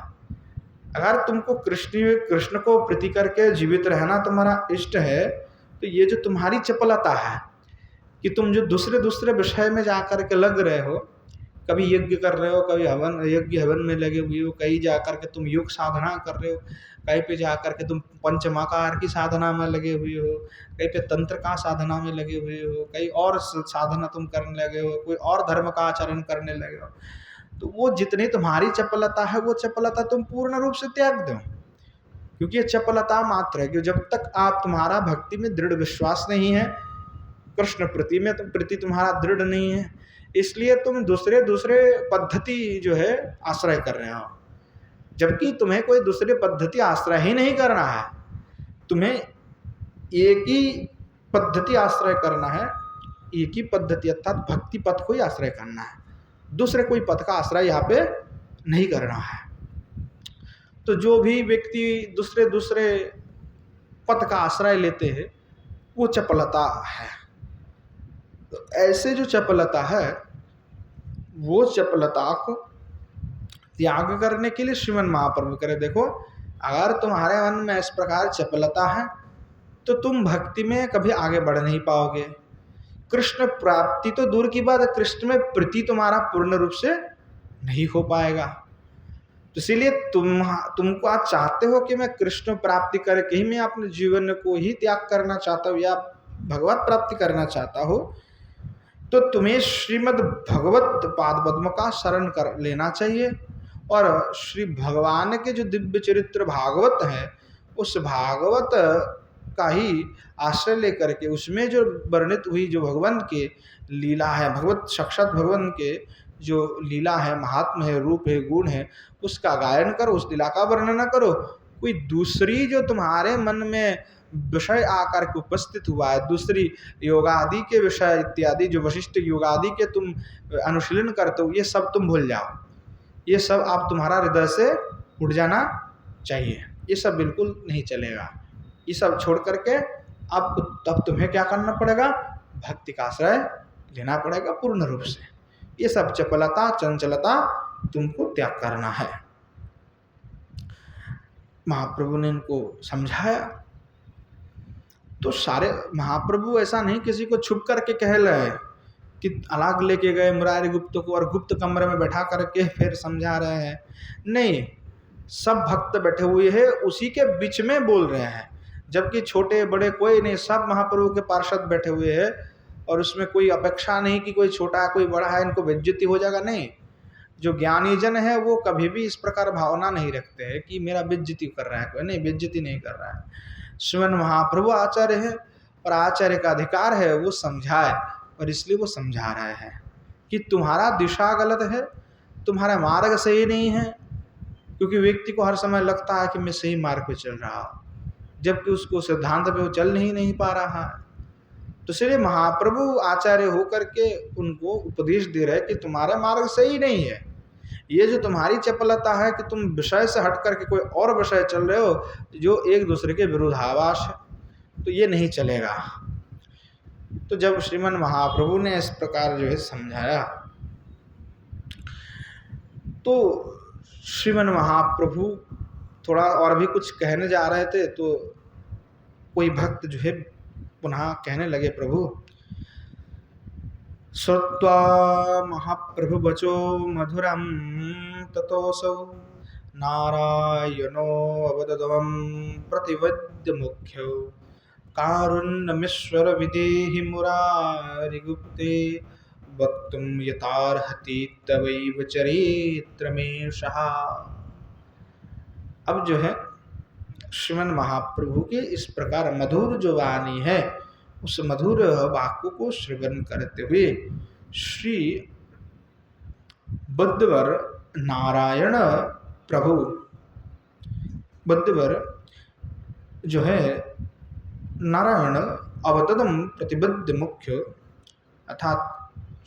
S1: अगर तुमको कृष्ण को प्रीति करके जीवित रहना तुम्हारा इष्ट है, तो ये जो तुम्हारी चपलता है कि तुम जो दूसरे विषय में जा कर के लग रहे हो, कभी यज्ञ कर रहे हो, कभी यज्ञ हवन में लगे हुए हो, कहीं जा कर के तुम योग साधना कर रहे हो, कहीं पे जा कर के तुम पंचमाकार की साधना में लगे हुए हो, कहीं पे तंत्र का साधना में लगे हुए हो, कहीं और साधना तुम करने लगे हो, कोई और धर्म का आचरण करने लगे हो, तो वो जितनी तुम्हारी चपलता है वो चपलता तुम पूर्ण रूप से त्याग दो। क्योंकि ये चपलता मात्र है कि जब तक आप तुम्हारा भक्ति में दृढ़ विश्वास नहीं है, कृष्ण प्रति में प्रति तुम्हारा दृढ़ नहीं है, इसलिए तुम दूसरे पद्धति जो है आश्रय कर रहे हो। जबकि तुम्हें कोई दूसरी पद्धति आश्रय ही नहीं करना है, तुम्हें एक ही पद्धति आश्रय करना है, एक ही पद्धति अर्थात भक्ति पथ को ही आश्रय करना है, दूसरे कोई पथ का आश्रय यहाँ पे नहीं करना है। तो जो भी व्यक्ति दूसरे पथ का आश्रय लेते हैं वो चपलता है। तो ऐसे जो चपलता है वो चपलता को त्याग करने के लिए श्रीमन महाप्रभु करे, देखो अगर तुम्हारे मन में इस प्रकार चपलता है तो तुम भक्ति में कभी आगे बढ़ नहीं पाओगे। कृष्ण प्राप्ति तो दूर की बात है, कृष्ण में प्रीति तुम्हारा पूर्ण रूप से नहीं हो पाएगा। तो इसीलिए तुमको आज चाहते हो कि मैं कृष्ण प्राप्ति करके ही मैं अपने जीवन को ही त्याग करना चाहता हूँ या भगवत प्राप्ति करना चाहता हूँ, तो तुम्हें श्रीमद् भगवत पाद पद्म का शरण कर लेना चाहिए और श्री भगवान के जो दिव्य चरित्र भागवत है उस भागवत का ही आश्रय लेकर के उसमें जो वर्णित हुई जो भगवान के लीला है, भगवत साक्षात भगवान के जो लीला है, महात्म है, रूप है, गुण है, उसका गायन करो, उस लीला का वर्णन करो। कोई दूसरी जो तुम्हारे मन में विषय आकर के उपस्थित हुआ है, दूसरी योगादि के विषय इत्यादि जो वशिष्ठ योगादि के तुम अनुशीलन करते हो, ये सब तुम भूल जाओ। ये सब आप तुम्हारा हृदय से उठ जाना चाहिए, ये सब बिल्कुल नहीं चलेगा। ये सब छोड़ करके अब तुम्हें क्या करना पड़ेगा? भक्ति का आश्रय लेना पड़ेगा पूर्ण रूप से। ये सब चपलता चंचलता तुमको त्याग करना है। महाप्रभु ने इनको समझाया। तो सारे महाप्रभु ऐसा नहीं किसी को छुप करके कह रहे कि अलग लेके गए मुरारी गुप्त को और गुप्त कमरे में बैठा करके फिर समझा रहे हैं, नहीं, सब भक्त बैठे हुए हैं, उसी के बीच में बोल रहे हैं। जबकि छोटे बड़े कोई नहीं, सब महाप्रभु के पार्षद बैठे हुए हैं और उसमें कोई अपेक्षा नहीं कि कोई छोटा है कोई बड़ा है, इनको बेइज्जती हो जाएगा। नहीं, जो ज्ञानी जन है वो कभी भी इस प्रकार भावना नहीं रखते हैं कि मेरा बेइज्जती कर रहा है कोई, नहीं, बेइज्जती नहीं कर रहा है। श्रीमन महाप्रभु आचार्य है और आचार्य का अधिकार है वो समझाए, और इसलिए वो समझा रहे हैं कि तुम्हारा दिशा गलत है, तुम्हारा मार्ग सही नहीं है। क्योंकि व्यक्ति को हर समय लगता है कि मैं सही मार्ग पे चल रहा हूँ, जबकि उसको सिद्धांत पे वो चल नहीं पा रहा है। तो इसलिए महाप्रभु आचार्य होकर के उनको उपदेश दे रहे कि तुम्हारा मार्ग सही नहीं है। ये जो तुम्हारी चपलता है कि तुम विषय से हट करके कोई और विषय चल रहे हो जो एक दूसरे के विरोधाभास है, तो ये नहीं चलेगा। तो जब श्रीमन महाप्रभु ने इस प्रकार जो है समझाया, तो श्रीमन महाप्रभु थोड़ा और भी कुछ कहने जा रहे थे, तो कोई भक्त जो है पुनः कहने लगे, प्रभु श्रुत्वा महाप्रभु वचो मधुरम ततोऽसौ नारायणो अवददमं प्रतिवद्य मुख्यो कारुण्यमीश्वर विदेहि मुरारिगुप्ते वक्तुं यथार्हति तवैव चरित्रमेषः। अब जो है श्रीमन महाप्रभु के इस प्रकार मधुर जो वाणी है, उस मधुर वाक्यों को श्रवण करते हुए श्री बुद्धवर नारायण प्रभु, बुद्धवर जो है नारायण अवतदम प्रतिबद्ध मुख्य अर्थात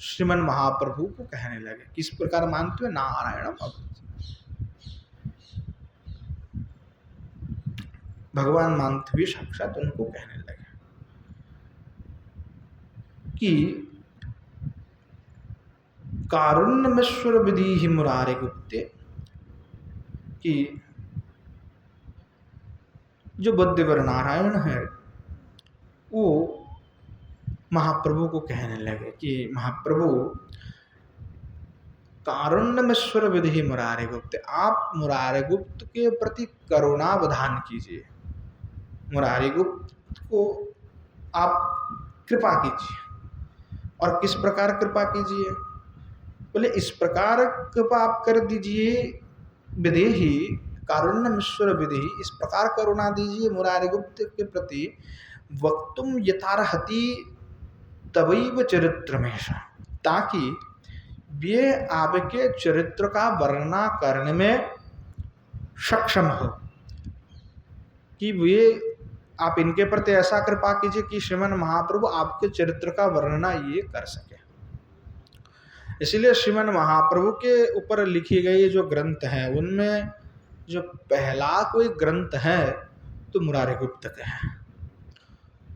S1: श्रीमन महाप्रभु को कहने लगे। किस प्रकार मानते हुए? नारायण भगवान मानते हुए साक्षात उनको कहने लगे कि कारुण्यमेश्वर विधि मुरारे गुप्ते, कि जो बुद्धवर नारायण है वो महाप्रभु को कहने लगे कि महाप्रभु कारुण्यमेश्वर विधि मुरारे गुप्त, आप मुरारे गुप्त के प्रति करुणा विधान कीजिए, मुरारी गुप्त को आप कृपा कीजिए। और किस प्रकार कृपा कीजिए? बोले इस प्रकार कृपा आप कर दीजिए, विदेही कारुण्यमेश्वर विधि, इस प्रकार करुणा दीजिए मुरारी गुप्त के प्रति, वक्तुम यथार्हति तवैव चरित्रमेष, ताकि वे आपके चरित्र का वर्णना करने में सक्षम हो, कि वे आप इनके प्रति ऐसा कृपा कीजिए कि श्रीमन महाप्रभु आपके चरित्र का वर्णना ये कर सके। इसलिए श्रीमन महाप्रभु के ऊपर लिखी गई जो ग्रंथ हैं, उनमें जो पहला कोई ग्रंथ है तो मुरारी गुप्त के हैं,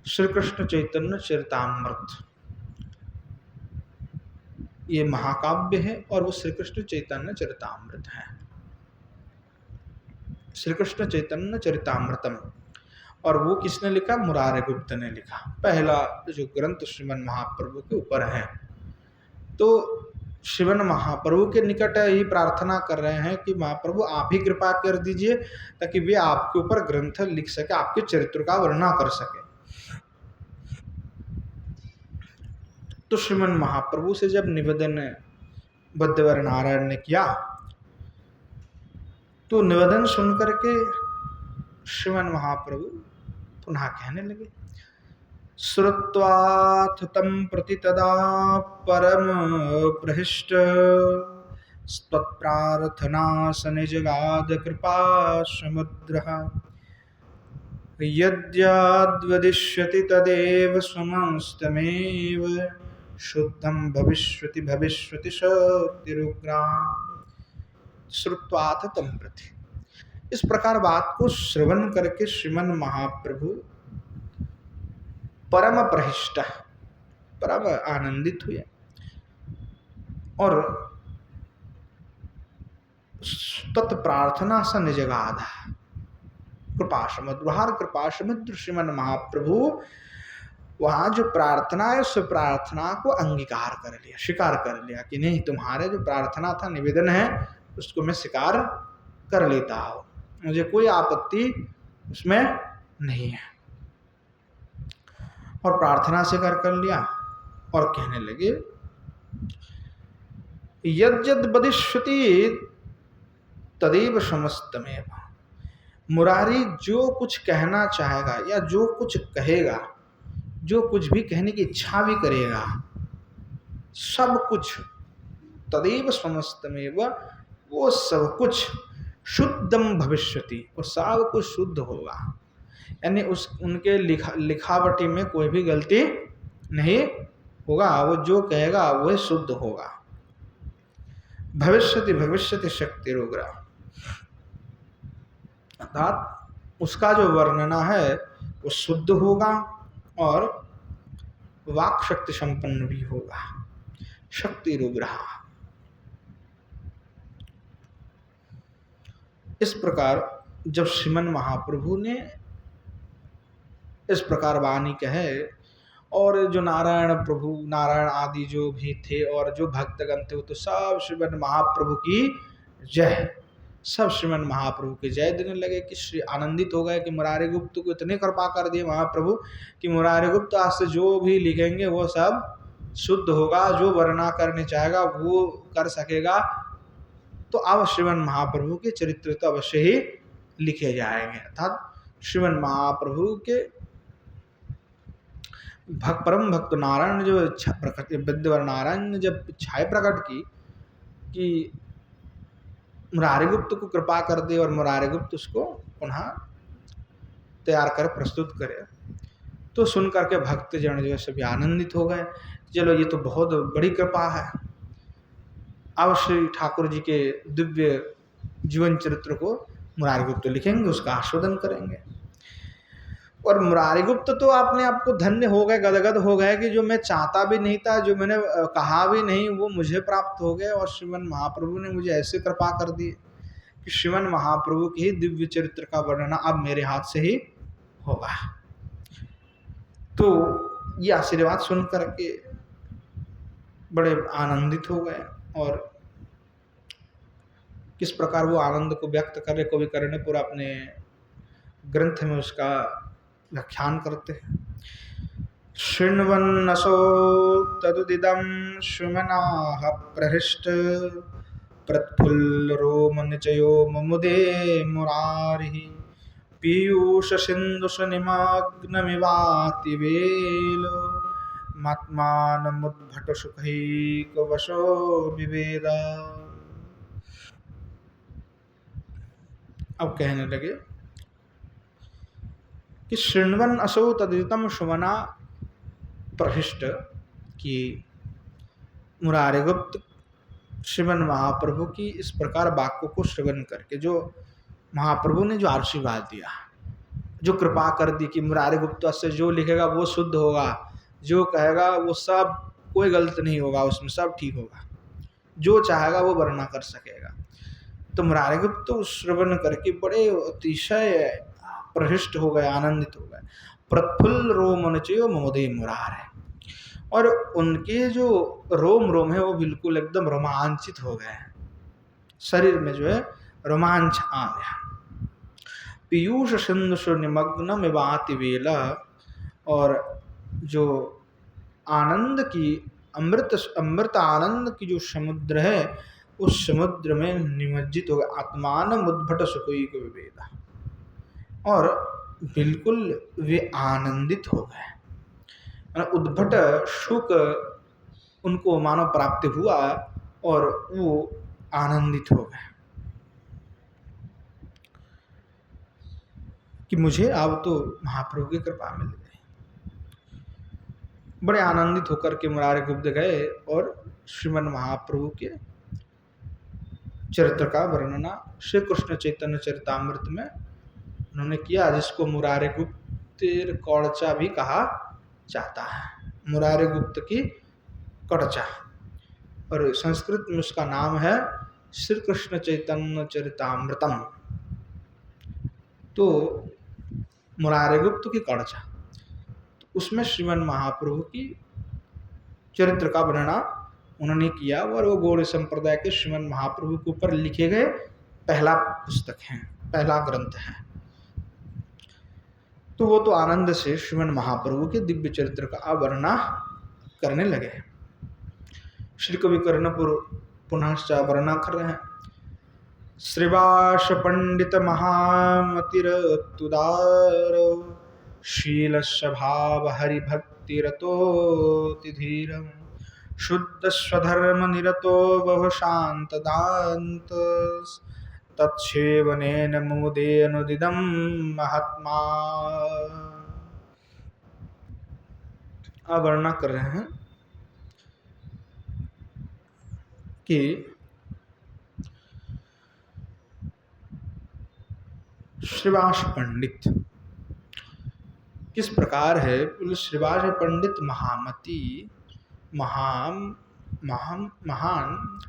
S1: श्री कृष्ण चैतन्य चरितामृत, ये महाकाव्य है और वो श्री कृष्ण चैतन्य चरितामृत है, श्री कृष्ण चैतन्य चरितामृतम। और वो किसने लिखा? मुरारी गुप्त ने लिखा, पहला जो ग्रंथ श्रीमन महाप्रभु के ऊपर है। तो श्रीमन महाप्रभु के निकट ही प्रार्थना कर रहे हैं कि महाप्रभु आप ही कृपा कर दीजिए ताकि वे आपके ऊपर ग्रंथ लिख सके, आपके चरित्र का वर्णना कर सके। तो श्रीमन महाप्रभु से जब निवेदन बुद्धवर नारायण ने किया, तो निवेदन सुनकर के श्रीमन महाप्रभु पुनः कहने लगे, श्रुत्वाथ तं प्रति तदा परम प्रहिष्ट स्तत्प्रार्थना सनिजगाद कृपा समुद्रः यद्यद्वदिष्यति तदेव समस्तमेव शुद्धं भविष्यति भविष्यति शक्तिरुग्रा। श्रुत्वाथ तं प्रति, इस प्रकार बात को श्रवण करके श्रीमन महाप्रभु परम प्रहिष्ट, परम आनंदित हुए और तत्प्रार्थना स निजगाद कृपा समुद्र, हर कृपा समुद्र श्रीमन महाप्रभु वहां जो प्रार्थना है उस प्रार्थना को अंगीकार कर लिया, स्वीकार कर लिया कि नहीं, तुम्हारे जो प्रार्थना था, निवेदन है, उसको मैं स्वीकार कर लेता हूं, मुझे कोई आपत्ति उसमें नहीं है। और प्रार्थना स्वीकार कर लिया और कहने लगे, यद्यद् वदिष्यति तदेव समस्तमेव, मुरारी जो कुछ कहना चाहेगा या जो कुछ कहेगा, जो कुछ भी कहने की इच्छा भी करेगा, सब कुछ तदेव समस्तमेव, वो सब कुछ शुद्धम भविष्यति, वो सब कुछ शुद्ध होगा, यानी उस उनके लिखावटी में कोई भी गलती नहीं होगा, वो जो कहेगा वह शुद्ध होगा। भविष्यति भविष्यति शक्ति रोग्रा, अर्थात उसका जो वर्णना है वो शुद्ध होगा और वाक शक्ति संपन्न भी होगा, शक्ति रुग्रह। इस प्रकार जब श्रीमन महाप्रभु ने इस प्रकार वाणी कहे। और जो नारायण प्रभु, नारायण आदि जो भी थे और जो भक्तगण थे, वो तो सब श्रीमन महाप्रभु की जय, सब श्रीमन महाप्रभु की जय देने लगे। कि श्री आनंदित हो गए कि मुरारी गुप्त को इतने कृपा कर दिए महाप्रभु कि मुरारी गुप्त आज से जो भी लिखेंगे वो सब शुद्ध होगा, जो वर्णना करने चाहेगा वो कर सकेगा। तो अब श्रीमन महाप्रभु के चरित्र तो अवश्य ही लिखे जाएंगे। अर्थात श्रीमन महाप्रभु के परम भक्त नारायण ने जो इच्छा प्रकट, विद्यवर नारायण ने जब इच्छाएं प्रकट की कि मुरारी गुप्त को कृपा कर दे और मुरारी गुप्त उसको पुनः तैयार कर प्रस्तुत करे, तो सुन करके भक्त जन जो सभी आनंदित हो गए। चलो ये तो बहुत बड़ी कृपा है, अब श्री ठाकुर जी के दिव्य जीवन चरित्र को मुरारी गुप्त लिखेंगे, उसका आस्वादन करेंगे। और मुरारी गुप्त तो अपने आप को धन्य हो गए, गदगद हो गए कि जो मैं चाहता भी नहीं था, जो मैंने कहा भी नहीं, वो मुझे प्राप्त हो गए। और श्रीमन महाप्रभु ने मुझे ऐसे कृपा कर दी कि श्रीमन महाप्रभु के ही दिव्य चरित्र का वर्णन अब मेरे हाथ से ही होगा। तो ये आशीर्वाद सुन करके बड़े आनंदित हो गए। और किस प्रकार वो आनंद को व्यक्त करे, कवि कर्णपुर अपने ग्रंथ में उसका व्याख्यान करते हैं। शृण्वन्नसो तदुदिदं सुमनाः प्रहृष्ट प्रत्फुल्लरोमनिचयो मुमुदे मुरारिः पीयूषसिन्धुसनिमग्नमिवातिवेलो मात्मानमुद्भटसुखैकवशो विवेद। अब कहने लगे कि शृण्वन असौ तदितम सुमना प्रहिष्ट, कि मुरारी गुप्त श्रीमन महाप्रभु की इस प्रकार वाक्यों को श्रवण करके, जो महाप्रभु ने जो आशीर्वाद दिया, जो कृपा कर दी कि मुरारी गुप्त से जो लिखेगा वो शुद्ध होगा, जो कहेगा वो सब कोई गलत नहीं होगा, उसमें सब ठीक होगा, जो चाहेगा वो वर्णना कर सकेगा। तो मुरारी गुप्त तो श्रवण करके बड़े अतिशय प्रहृष्ट हो गए, आनंदित हो गए। प्रफुल्ल रोमनचयो ममोदे मुरारे, और उनके जो रोम रोम है वो बिल्कुल एकदम रोमांचित हो गए, शरीर में जो है रोमांच आ गया। पीयूष सिंधु निमग्न में बाति वेला, और जो आनंद की अमृत आनंद की जो समुद्र है, उस समुद्र में निमज्जित हो गया। आत्मान मुद्भट सुखोई को विवेदा, और बिल्कुल वे आनंदित हो गए। उद्भट सुख उनको मानव प्राप्ति हुआ और वो आनंदित हो गए कि मुझे अब तो महाप्रभु की कृपा मिल गई। बड़े आनंदित होकर के मुरारी गुप्त गए और श्रीमन महाप्रभु के चरित्र का वर्णना श्री कृष्ण चैतन्य चरितामृत में उन्होंने किया, जिसको मुरारी गुप्त कौड़चा भी कहा जाता है। मुरारी गुप्त की कड़चा, और संस्कृत में उसका नाम है श्री कृष्ण चैतन्य चरितामृतम। तो मुरारी गुप्त की कड़चा, तो उसमें श्रीमन महाप्रभु की चरित्र का वर्णना उन्होंने किया, और वो गौड़ संप्रदाय के श्रीमन महाप्रभु के ऊपर लिखे गए पहला पुस्तक है, पहला ग्रंथ है। तो वो तो आनंद से श्रीमन महाप्रभु के दिव्य चरित्र का वर्णना करने लगे। श्री कवि कर्णपुर पुनः वर्णना कर रहे हैं। श्रीवास पंडित महामतिर तुदार शील स्वभाव हरिभक्ति रतोतिधीर शुद्ध स्वधर्म निरतो बहु शांत दांत तत्सेवनेन मुमुदे अनुदिदं महात्मा। अब वर्णना कर रहे हैं कि श्रीवास पंडित किस प्रकार है। श्रीवास पंडित महामती, महान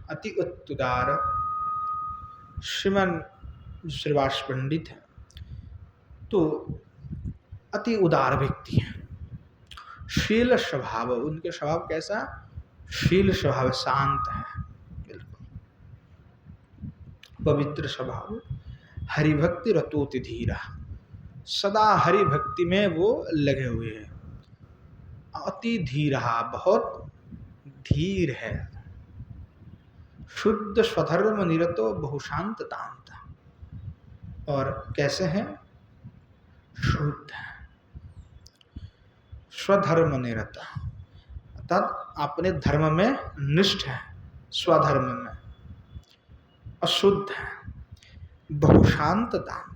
S1: अति उत्तुदार श्रीमन श्रीवास पंडित है। तो अति उदार व्यक्ति हैं। शील स्वभाव, उनके स्वभाव कैसा? शील स्वभाव, शांत है, बिल्कुल पवित्र स्वभाव। हरिभक्ति रतोति धीरा, सदा हरि भक्ति में वो लगे हुए हैं। अति धीरा, बहुत धीर है। शुद्ध स्वधर्म निरतो बहुशांत दांत, और कैसे हैं? शुद्ध है, स्वधर्म निरत, अर्थात अपने धर्म में निष्ठ है, स्वधर्म में अशुद्ध है, बहुशांत दांत,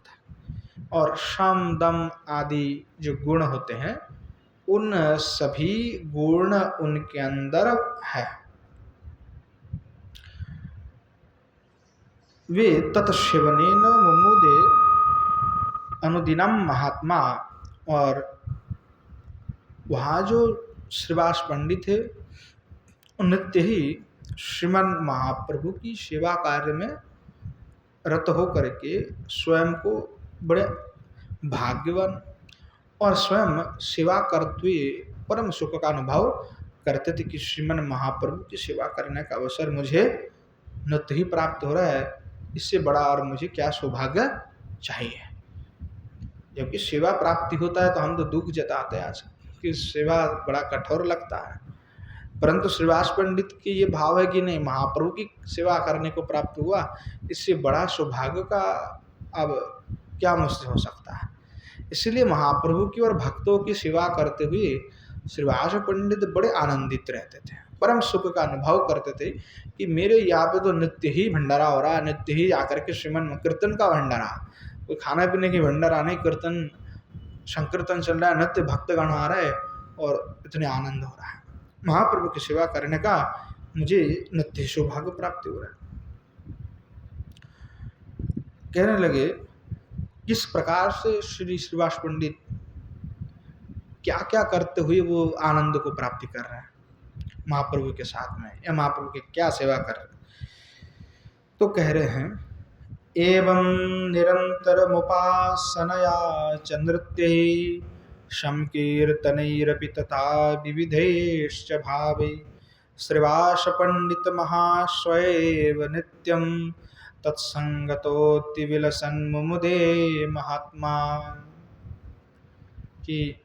S1: और शम दम आदि जो गुण होते हैं उन सभी गुण उनके अंदर है। वे तत्सेवनेन मुमुदे अनुदिनम महात्मा, और वहाँ जो श्रीवास पंडित थे नित्य ही श्रीमन महाप्रभु की सेवा कार्य में रत हो करके स्वयं को बड़े भाग्यवान और स्वयं सेवा करते हुए परम सुख का अनुभव करते थे कि श्रीमन महाप्रभु की सेवा करने का अवसर मुझे नित्य ही प्राप्त हो रहा है, इससे बड़ा और मुझे क्या सौभाग्य चाहिए। जबकि सेवा प्राप्ति होता है तो हम तो दुख जताते हैं आज कि सेवा बड़ा कठोर लगता है, परंतु श्रीवास पंडित की ये भाव है कि नहीं, महाप्रभु की सेवा करने को प्राप्त हुआ, इससे बड़ा सौभाग्य का अब क्या मुझसे हो सकता है। इसलिए महाप्रभु की और भक्तों की सेवा करते हुए श्रीवास पंडित बड़े आनंदित रहते थे, परम सुख का अनुभव करते थे कि मेरे यहाँ पे तो नित्य ही भंडारा हो रहा है, नित्य ही आकर के श्रीमन कीर्तन का भंडारा, कोई खाने पीने की भंडारा नहीं, कीर्तन संकीर्तन चल रहा है, नित्य भक्तगण आ रहा है और इतने आनंद हो रहा है। महाप्रभु की सेवा करने का मुझे नित्य सौभाग्य प्राप्त हो रहा है। कहने लगे किस प्रकार से श्री श्रीवास पंडित क्या क्या करते हुए वो आनंद को प्राप्ति कर रहे हैं महाप्रभु के साथ में, या महाप्रभु की क्या सेवा कर रहे हैं। तो कह रहे हैं एवं निरन्तरमुपासनया च नृत्यैः संकीर्तनैरपि तथा विविधैश्च भावैः श्रीवास पंडित महास्वैव नित्यं तत्संगतोति विलसन् मुमुदे महात्मा। कि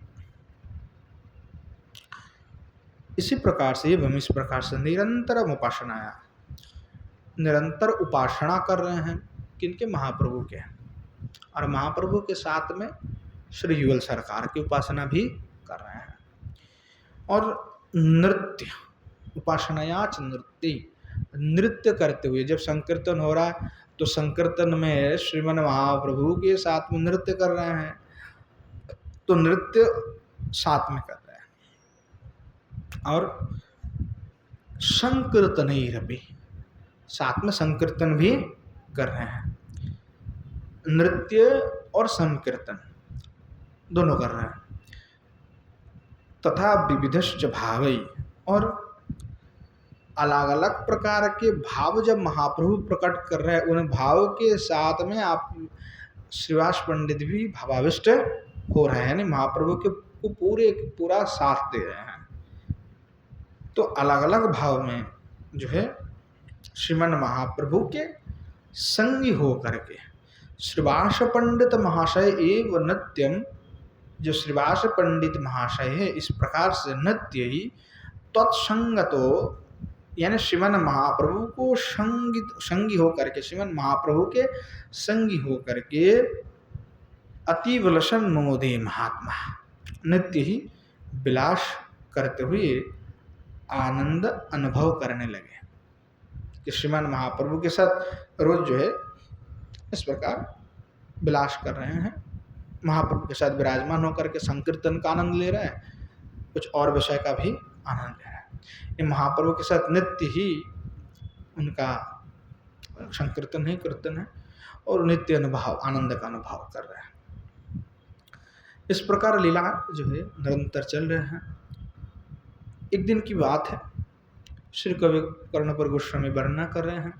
S1: इसी प्रकार से एवं इस प्रकार से निरंतर उपासनाया, निरंतर उपासना कर रहे हैं किनके? महाप्रभु के, और महाप्रभु के साथ में श्री युगल सरकार की उपासना भी कर रहे हैं। और नृत्य, उपासनायाच नृत्य, नृत्य करते हुए, जब संकीर्तन हो रहा है तो संकीर्तन में श्रीमन महाप्रभु के साथ में नृत्य कर रहे हैं, तो नृत्य साथ में कर रहे हैं। और संकीर्तन ही रवि, साथ में संकीर्तन भी कर रहे हैं, नृत्य और संकीर्तन दोनों कर रहे हैं। तथा विविधश्च भावई, और अलग अलग प्रकार के भाव जब महाप्रभु प्रकट कर रहे हैं, उन भाव के साथ में आप श्रीवास पंडित भी भावाविष्ट हो रहे हैं, यानी महाप्रभु के को पूरा साथ दे रहे हैं। तो अलग अलग भाव में जो है श्रीमन महाप्रभु के संगी हो करके श्रीवास पंडित महाशय एवं नित्यम, जो श्रीवास पंडित महाशय है इस प्रकार से नित्य ही तत्संगतो, यानी श्रीमन महाप्रभु को संगी हो करके, श्रीमन महाप्रभु के संगी हो करके अति विलसन मोदे महात्मा, नित्य ही विलास करते हुए आनंद अनुभव करने लगे। कि श्रीमान महाप्रभु के साथ रोज जो है इस प्रकार विलास कर रहे हैं, महाप्रभु के साथ विराजमान होकर के संकीर्तन का आनंद ले रहे हैं, कुछ और विषय का भी आनंद ले रहे हैं। ये महाप्रभु के साथ नित्य ही उनका संकीर्तन है, कीर्तन है, और नित्य अनुभव, आनंद का अनुभव कर रहे हैं। इस प्रकार लीला जो है निरंतर चल रहे हैं। एक दिन की बात है, श्री कवि कर्णपुर गोस्वामी वर्णना कर रहे हैं।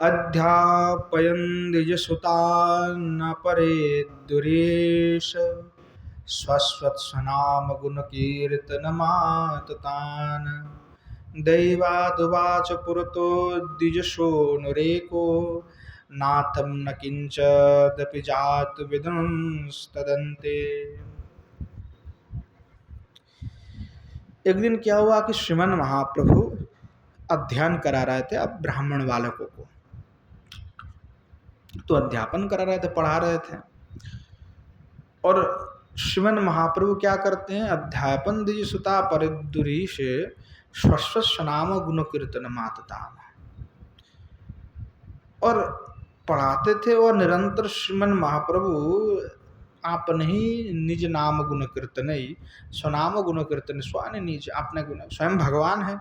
S1: अध्यापयन् द्विजसुतान् परे दुरेश स्वस्वत्स्वनाम गुणकीर्तनमाततान् दैवादुवाच पुरतो द्विजशोनुरेको नाथं न किंचदपि जातविदंस्तदन्ते। एक दिन क्या हुआ कि श्रीमन महाप्रभु अध्ययन करा रहे थे अब ब्राह्मण बालकों को, तो अध्यापन करा रहे थे, पढ़ा रहे थे। और श्रीमन महाप्रभु क्या करते हैं, अध्यापन द्विजसुता परिदुरी से स्वस्वनाम गुण कीर्तन मातता, और पढ़ाते थे और निरंतर श्रीमन महाप्रभु आपने ही निज नाम गुण कीर्तन ही स्वनाम गुण कीर्तन, स्वान निज अपने गुण, स्वयं भगवान है।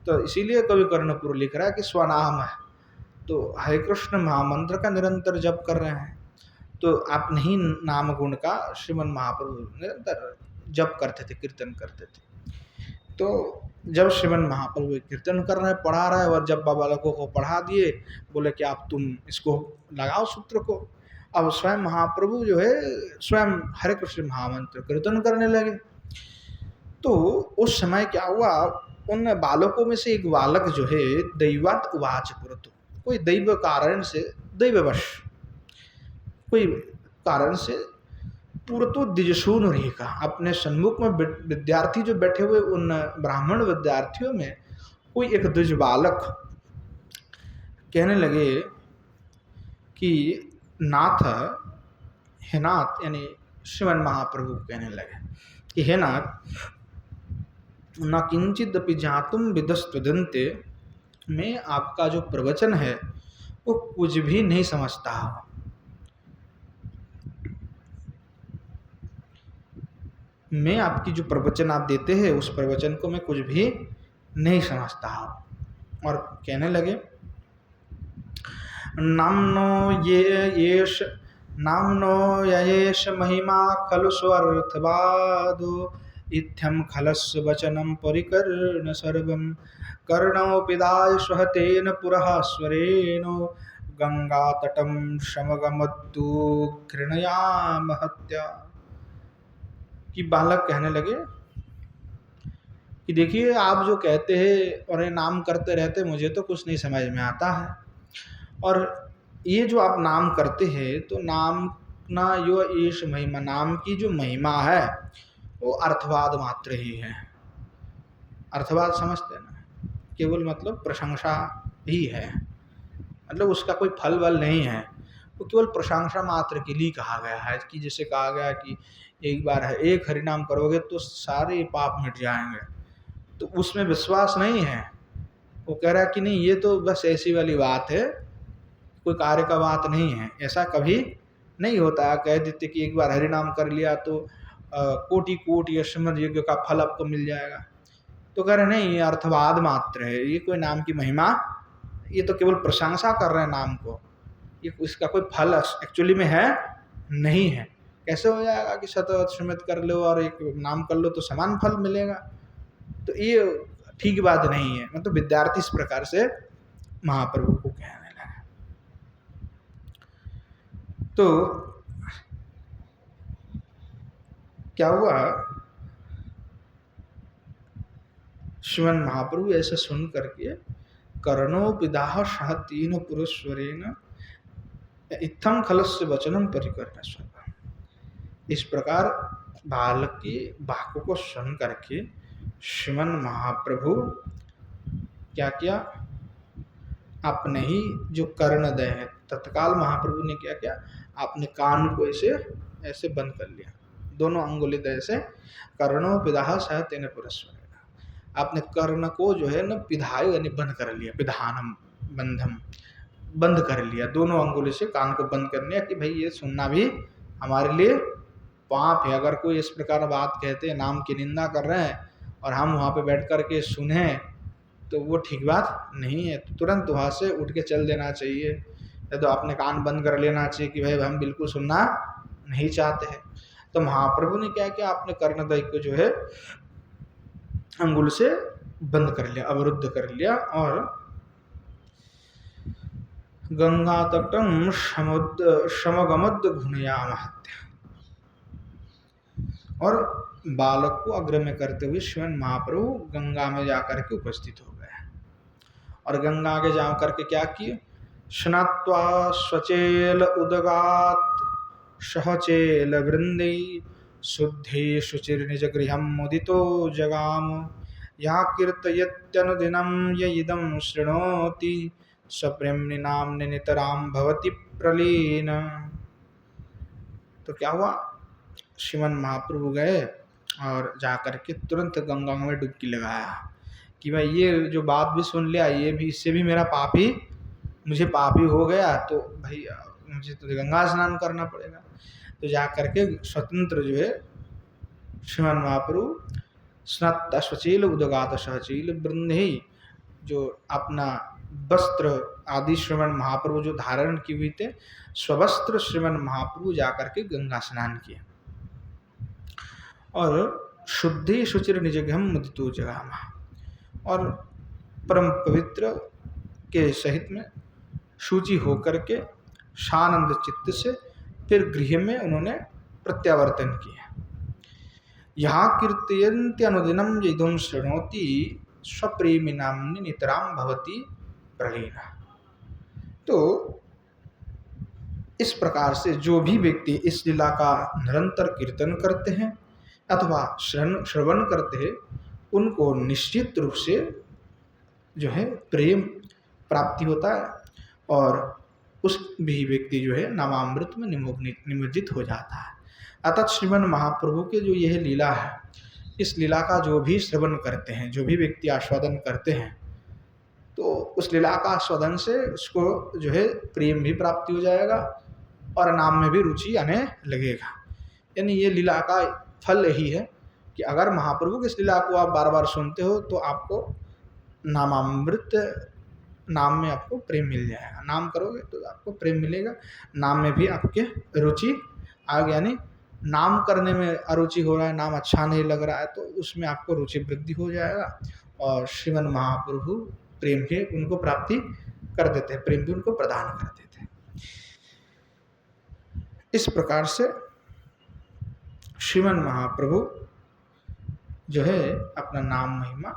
S1: तो इसीलिए कवि कर्णपुर लिख रहा है कि स्वनाम है, तो हरे कृष्ण महामंत्र का निरंतर जप कर रहे हैं, तो आप नहीं नाम गुण का श्रीमन महाप्रभु निरंतर जप करते थे, कीर्तन करते थे। तो जब श्रीमन महाप्रभु कीर्तन कर रहे हैं, पढ़ा रहे हैं, और जब बालकों को पढ़ा दिए, बोले कि आप तुम इसको लगाओ सूत्र को। अब स्वयं महाप्रभु जो है स्वयं हरे कृष्ण महामंत्र कीर्तन करने लगे। तो उस समय क्या हुआ, उन बालकों में से एक बालक जो है दैवात उवाच पुरतु, कोई दैव कारण से, दैववश कोई कारण से पुरतु द्विजसून रहेगा, अपने सन्मुख में विद्यार्थी जो बैठे हुए उन ब्राह्मण विद्यार्थियों में कोई एक द्विज बालक कहने लगे कि नाथ, हे नाथ, यानी श्रीमन महाप्रभु कहने लगे कि हे नाथ, न किंचित अपि जातुम विदस्त्वदन्ते, मैं आपका जो प्रवचन है वो कुछ भी नहीं समझता हूँ। मैं आपकी जो प्रवचन आप देते हैं उस प्रवचन को मैं कुछ भी नहीं समझता हूँ। और कहने लगे नामनो ययेष महिमा खलु स्वार्थवादो इत्थं खलस्य वचनं परिकर्ण सर्वं कर्णो पिदाय स्वहतेन पुरः स्वरेण गंगातटं समगमद्दु घृणया महत्या। कि बालक कहने लगे कि देखिए, आप जो कहते हैं और ये नाम करते रहते, मुझे तो कुछ नहीं समझ में आता है। और ये जो आप नाम करते हैं, तो नाम ना यो ईश महिमा, नाम की जो महिमा है वो अर्थवाद मात्र ही है। अर्थवाद समझते हैं ना, केवल मतलब प्रशंसा ही है, मतलब उसका कोई फल बल नहीं है, वो केवल प्रशंसा मात्र के लिए कहा गया है। कि जैसे कहा गया कि एक बार है, एक हरिनाम करोगे तो सारे पाप मिट जाएंगे, तो उसमें विश्वास नहीं है। वो कह रहा है कि नहीं, ये तो बस ऐसी वाली बात है, कोई कार्य का बात नहीं है, ऐसा कभी नहीं होता। कह देते कि एक बार हरिनाम कर लिया तो कोटि कोटि अश्वमेध यज्ञ का फल आपको मिल जाएगा, तो कह रहे नहीं, ये अर्थवाद मात्र है, ये कोई नाम की महिमा, ये तो केवल प्रशंसा कर रहे हैं नाम को, ये इसका कोई फल एक्चुअली में है नहीं है। कैसे हो जाएगा कि शत अश्वमेध कर लो और एक नाम कर लो तो समान फल मिलेगा, तो ये ठीक बात नहीं है। मतलब विद्यार्थी इस प्रकार से महाप्रभु को कहने लगा। तो क्या हुआ, श्रीमन महाप्रभु ऐसा सुन करके कर्णोपिदाह सह तीन पुरुषवरेण इत्थम खलस्य वचनम परिकर्ण स्व, इस प्रकार बालक की वाक्य को सुन करके श्रीमन महाप्रभु क्या किया, आपने ही जो कर्णदय है, तत्काल महाप्रभु ने क्या किया, आपने कान को ऐसे बंद कर लिया, दोनों अंगुलिदय से कर्णो पिदाह सह तेन पुरस्वर, आपने कर्ण को जो है न पिधाय यानी बंद कर लिया, पिधानम बंधम बंद कर लिया, दोनों अंगुली से कान को बंद कर लिया कि भाई ये सुनना भी हमारे लिए पाप है। अगर कोई इस प्रकार बात कहते हैं, नाम की निंदा कर रहे हैं और हम वहाँ पे बैठ कर के सुने, तो वो ठीक बात नहीं है, तो तुरंत वहाँ से उठ के चल देना चाहिए, या तो अपने कान बंद कर लेना चाहिए कि भाई हम बिल्कुल सुनना नहीं चाहते हैं। तो महाप्रभु ने क्या किया, आपने कर्णदय को जो है अंगुल से बंद कर लिया, अवरुद्ध कर लिया, और गंगा तटम समगमद घुनया महत्या। और बालक को अग्र में करते हुए श्रीमन महाप्रभु गंगा में जाकर के उपस्थित हो गए। और गंगा आगे जा करके क्या किए? स्नात्वा स्वचेल उदगात सहचेल वृंदे शुद्धे शुचिर निज गृहम मुदितो जगाम या कीर्तयत्यनुदिनं य इदं शृणोति सप्रेम्णि नाम्नि नितरां भवति प्रलीन। तो क्या हुआ? श्रीमन महाप्रभु गए और जाकर के तुरंत गंगा में डुबकी लगाया कि भाई ये जो बात भी सुन लिया, ये भी, इससे भी मेरा पापी, मुझे पापी हो गया, तो भाई मुझे तो गंगा स्नान करना पड़ेगा। तो जाकर के स्वतंत्र जो है श्रीमन महाप्रभु स्नात स्वचील उदगात सहचील वृंदे, जो अपना वस्त्र आदि श्रीमन महाप्रभु जो धारण की हुई थे, स्ववस्त्र श्रीमन महाप्रभु जाकर के गंगा स्नान किए और शुद्धि शुचिर निजघम मुदितो जगामा, और परम पवित्र के सहित में शुचि होकर के शानंद चित्त से फिर गृह में उन्होंने प्रत्यावर्तन किया। यहाँ कीर्तयन्ति अनुदिनं यदुं शृणोति स्वप्रेमी नाम्नि नितरां भवति प्रलीना। तो इस प्रकार से जो भी व्यक्ति इस लीला का निरंतर कीर्तन करते हैं अथवा श्रवण करते हैं, उनको निश्चित रूप से जो है प्रेम प्राप्ति होता है और उस भी व्यक्ति जो है नामामृत में निमज्जित हो जाता है। अतः श्रीमन महाप्रभु के जो यह लीला है, इस लीला का जो भी श्रवण करते हैं, जो भी व्यक्ति आस्वादन करते हैं, तो उस लीला का आस्वादन से उसको जो है प्रेम भी प्राप्ति हो जाएगा और नाम में भी रुचि आने लगेगा। यानी ये लीला का फल यही है कि अगर महाप्रभु की इस लीला को आप बार बार सुनते हो तो आपको नामामृत, नाम में आपको प्रेम मिल जाएगा। नाम करोगे तो आपको प्रेम मिलेगा, नाम में भी आपके रुचि आ गया। यानी नाम करने में अरुचि हो रहा है, नाम अच्छा नहीं लग रहा है, तो उसमें आपको रुचि वृद्धि हो जाएगा और श्रीमन महाप्रभु प्रेम के उनको प्राप्ति कर देते हैं, प्रेम भी उनको प्रदान कर देते हैं। इस प्रकार से श्रीमन महाप्रभु जो है अपना नाम महिमा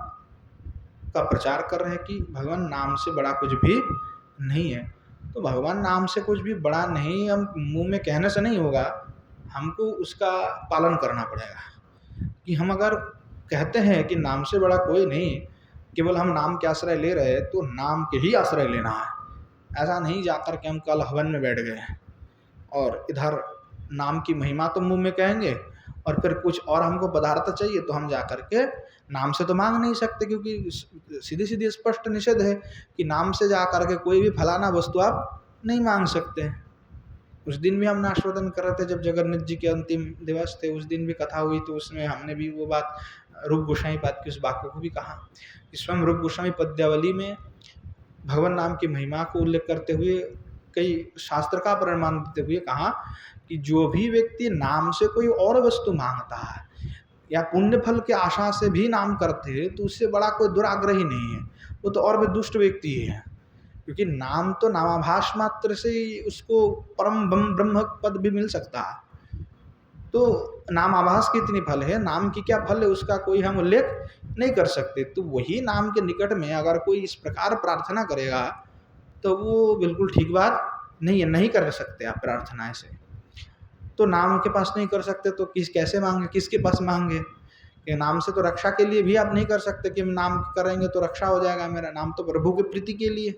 S1: का प्रचार कर रहे हैं कि भगवान नाम से बड़ा कुछ भी नहीं है। तो भगवान नाम से कुछ भी बड़ा नहीं, हम मुंह में कहने से नहीं होगा, हमको उसका पालन करना पड़ेगा। कि हम अगर कहते हैं कि नाम से बड़ा कोई नहीं, केवल हम नाम के आश्रय ले रहे हैं, तो नाम के ही आश्रय लेना है। ऐसा नहीं जाकर के हम कल हवन में बैठ गए हैं और इधर नाम की महिमा तो मुंह में कहेंगे और फिर कुछ और हमको पदार्थ चाहिए तो हम जाकर के नाम से तो मांग नहीं सकते, क्योंकि सीधी सीधी स्पष्ट निषेध है कि नाम से जाकर के कोई भी फलाना वस्तु आप नहीं मांग सकते। उस दिन भी हम आस्वादन कर रहे थे, जब जगन्नाथ जी के अंतिम दिवस थे, उस दिन भी कथा हुई, तो उसमें हमने भी वो बात रूप गोस्वामी पाद की उस वाक्य को भी कहा कि स्वयं रूप गोस्वामी पद्यावली में भगवान नाम की महिमा को उल्लेख करते हुए कई शास्त्र का प्रमाण देते हुए कहा कि जो भी व्यक्ति नाम से कोई और वस्तु मांगता है या पुण्य फल के आशा से भी नाम करते हैं, तो उससे बड़ा कोई दुराग्रही नहीं है, वो तो और भी दुष्ट व्यक्ति ही है। क्योंकि नाम तो नामाभास मात्र से ही उसको परम ब्रह्म पद भी मिल सकता है। तो नाम आभास की इतनी फल है, नाम की क्या फल है उसका कोई हम उल्लेख नहीं कर सकते। तो वही नाम के निकट में अगर कोई इस प्रकार प्रार्थना करेगा तो वो बिल्कुल ठीक बात नहीं है, नहीं कर सकते आप प्रार्थना ऐसे। तो नाम के पास नहीं कर सकते तो कैसे मांगे, किसके पास मांगे? कि नाम से तो रक्षा के लिए भी आप नहीं कर सकते कि नाम करेंगे तो रक्षा हो जाएगा मेरा, नाम तो प्रभु की प्रीति के लिए।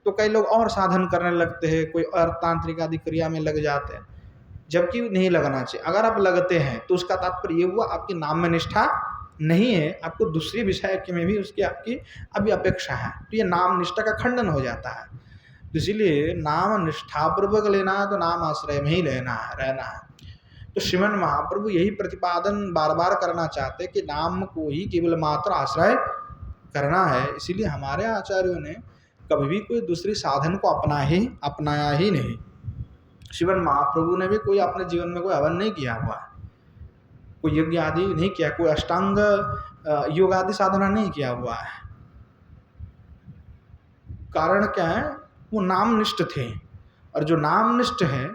S1: तो कई लोग और साधन करने लगते हैं, कोई और तांत्रिक आदि क्रिया में लग जाते हैं, जबकि नहीं लगना चाहिए। अगर आप लगते हैं तो उसका तात्पर्य ये हुआ आपकी नाम में निष्ठा नहीं है, आपको दूसरी विषय में भी उसकी आपकी अभी अपेक्षा है, तो ये नाम निष्ठा का खंडन हो जाता है। इसीलिए नाम निष्ठापूर्वक लेना है तो नाम आश्रय में ही लेना है, रहना है। तो श्रीमन महाप्रभु यही प्रतिपादन बार बार करना चाहते हैं कि नाम को ही केवल मात्र आश्रय करना है। इसीलिए हमारे आचार्यों ने कभी भी कोई दूसरी साधन को अपनाया ही नहीं। श्रीमन महाप्रभु ने भी कोई अपने जीवन में कोई हवन नहीं किया हुआ है, कोई यज्ञ आदि नहीं किया, कोई अष्टांग योग आदि साधना नहीं किया हुआ है। कारण क्या है? वो नामनिष्ठ थे, और जो नामनिष्ठ है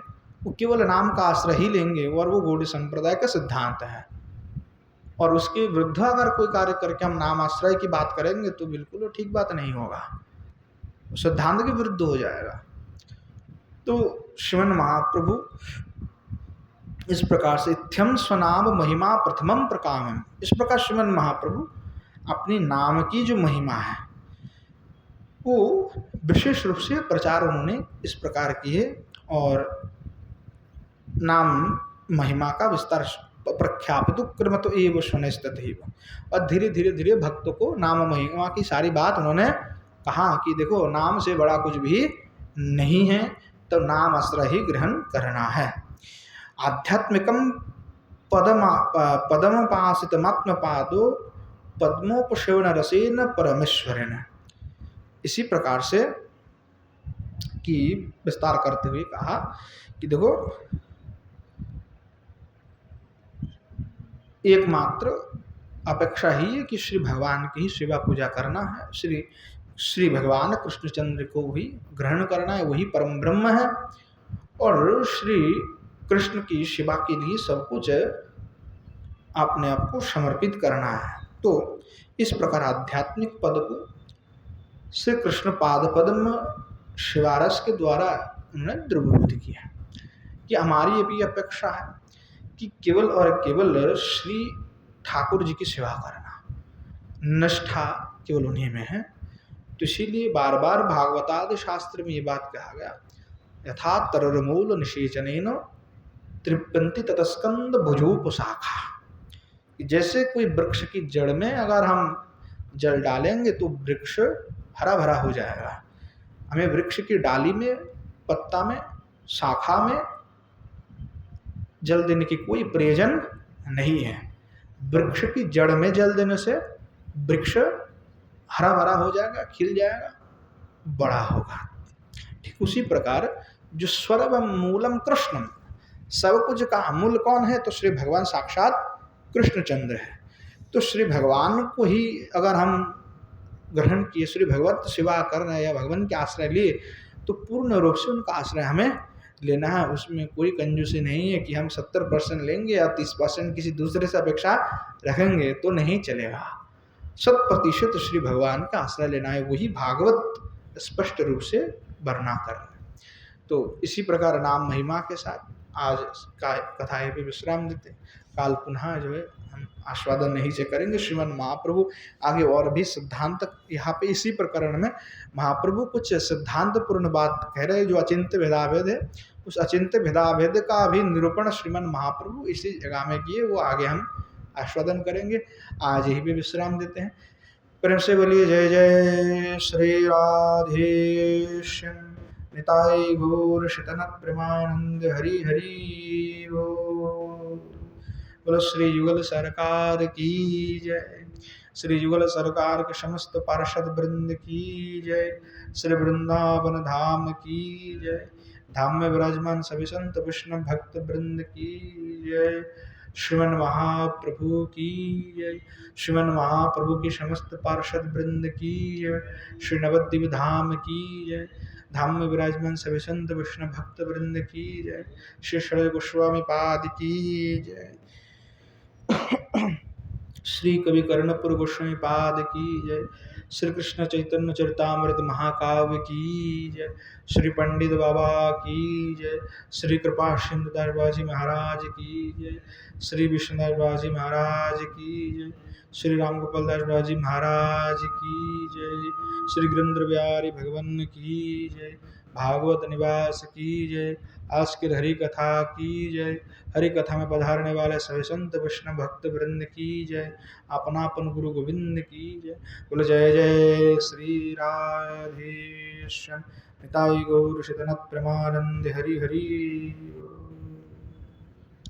S1: वो केवल नाम का आश्रय ही लेंगे, और वो गौड़ीय संप्रदाय का सिद्धांत है। और उसके विरुद्ध अगर कोई कार्य करके हम नाम आश्रय की बात करेंगे तो बिल्कुल वो ठीक बात नहीं होगा, सिद्धांत के विरुद्ध हो जाएगा। तो श्रीमन महाप्रभु इस प्रकार से इत्थम स्वनाम महिमा प्रथमम प्रकामम, इस प्रकार श्रीमन महाप्रभु अपनी नाम की जो महिमा है वो विशेष रूप से प्रचार उन्होंने इस प्रकार की है, और नाम महिमा का विस्तार प्रख्यापित क्रमतो एव शनस्तथैव, और धीरे धीरे धीरे भक्तों को नाम महिमा की सारी बात उन्होंने कहा कि देखो नाम से बड़ा कुछ भी नहीं है, तो नाम आश्रय ही ग्रहण करना है। आध्यात्मिकम पदमपासितमात्मपादो पद्मोपसेवन रसेन परमेश्वरेण, इसी प्रकार से कि विस्तार करते हुए कहा कि देखो एकमात्र अपेक्षा ही है कि श्री भगवान की ही सेवा पूजा करना है, श्री भगवान कृष्णचंद्र को ही ग्रहण करना है, वही परम ब्रह्म है, और श्री कृष्ण की सेवा के लिए सब कुछ अपने आप को समर्पित करना है। तो इस प्रकार आध्यात्मिक पद को श्री कृष्ण पाद पद्म शिवारस के द्वारा उन्होंने द्रवीभूत किया कि हमारी ये भी अपेक्षा है कि केवल और केवल श्री ठाकुर जी की सेवा करना, निष्ठा केवल उन्हीं में है। तो इसीलिए बार बार भागवतादि शास्त्र में ये बात कहा गया, यथा तररमूल निषेचनेन तृप्यन्ति ततस्कंद भुजोपशाखा, जैसे कोई वृक्ष की जड़ में अगर हम जल डालेंगे तो वृक्ष हरा भरा हो जाएगा, हमें वृक्ष की डाली में, पत्ता में, शाखा में जल देने की कोई प्रयोजन नहीं है। वृक्ष की जड़ में जल देने से वृक्ष हरा भरा हो जाएगा, खिल जाएगा, बड़ा होगा। ठीक उसी प्रकार जो सर्वम मूलम कृष्णम, सब कुछ का मूल कौन है? तो श्री भगवान साक्षात कृष्णचंद्र है। तो श्री भगवान को ही अगर हम ग्रहण किए, श्री भगवत सेवा कर रहे हैं या भगवान के आश्रय लिए, तो पूर्ण रूप से उनका आश्रय हमें लेना है। उसमें कोई कंजूसी नहीं है कि हम 70% लेंगे या 30% किसी दूसरे से अपेक्षा रखेंगे, तो नहीं चलेगा। 100% श्री भगवान का आश्रय लेना है, वही भागवत स्पष्ट रूप से वर्णना कर रहे हैं। तो इसी प्रकार नाम महिमा के साथ आज का कथाएं पे विश्राम देते, काल पुनः जो है हम आस्वादन नहीं से करेंगे। श्रीमन महाप्रभु आगे और भी सिद्धांत, यहाँ पे इसी प्रकरण में महाप्रभु कुछ सिद्धांत पूर्ण बात कह रहे हैं, जो अचिंत्य भेदाभेद है, उस अचिंत्य भेदाभेद का भी निरूपण श्रीमन महाप्रभु इसी जगह में किए, वो आगे हम आस्वादन करेंगे। आज यही पे विश्राम देते हैं। प्रेम से बोलिए जय जय श्री राधेश्याम निताय गौर शितनत प्रेमानंद हरि हरि बोल। बोलो श्री युगल सरकार की जय, श्री युगल सरकार के समस्त पार्षद वृंद की जय, श्री वृंदावन धाम की जय, धाम में विराजमान सभी संत विष्णु भक्त वृंद की जय, श्रीमन महाप्रभु की जय, श्रीमन महाप्रभु की समस्त पार्षद वृंद की जय, श्री नवद्वीप धाम की जय, धाम में विराजमान सभी संत विष्णु भक्त वृंद की जय, श्री षड गोस्वामी पाद की जय, श्री कवि कर्णपुर गोस्वामी पाद की जय, श्री कृष्ण चैतन्य चरितामृत महाकाव्य की जय, श्री पंडित बाबा की जय, श्री कृपा सिंधु दास बाबा महाराज की जय, श्री विष्णुदास बाबा महाराज की जय, श्री राम गोपाल दास बाबा महाराज की जय, श्री गिरिंद्र बिहारी भगवान की जय, भागवत निवास की जय, आज के हरि कथा की जय, हरि कथा में पधारने वाले सभी संत विष्णु भक्त वृंद की जय, अपनापन गुरु गोविंद की जय। बोलो जय जय श्री राधेश्याम निताय गौर शितनत प्रेमानंद हरि हरि।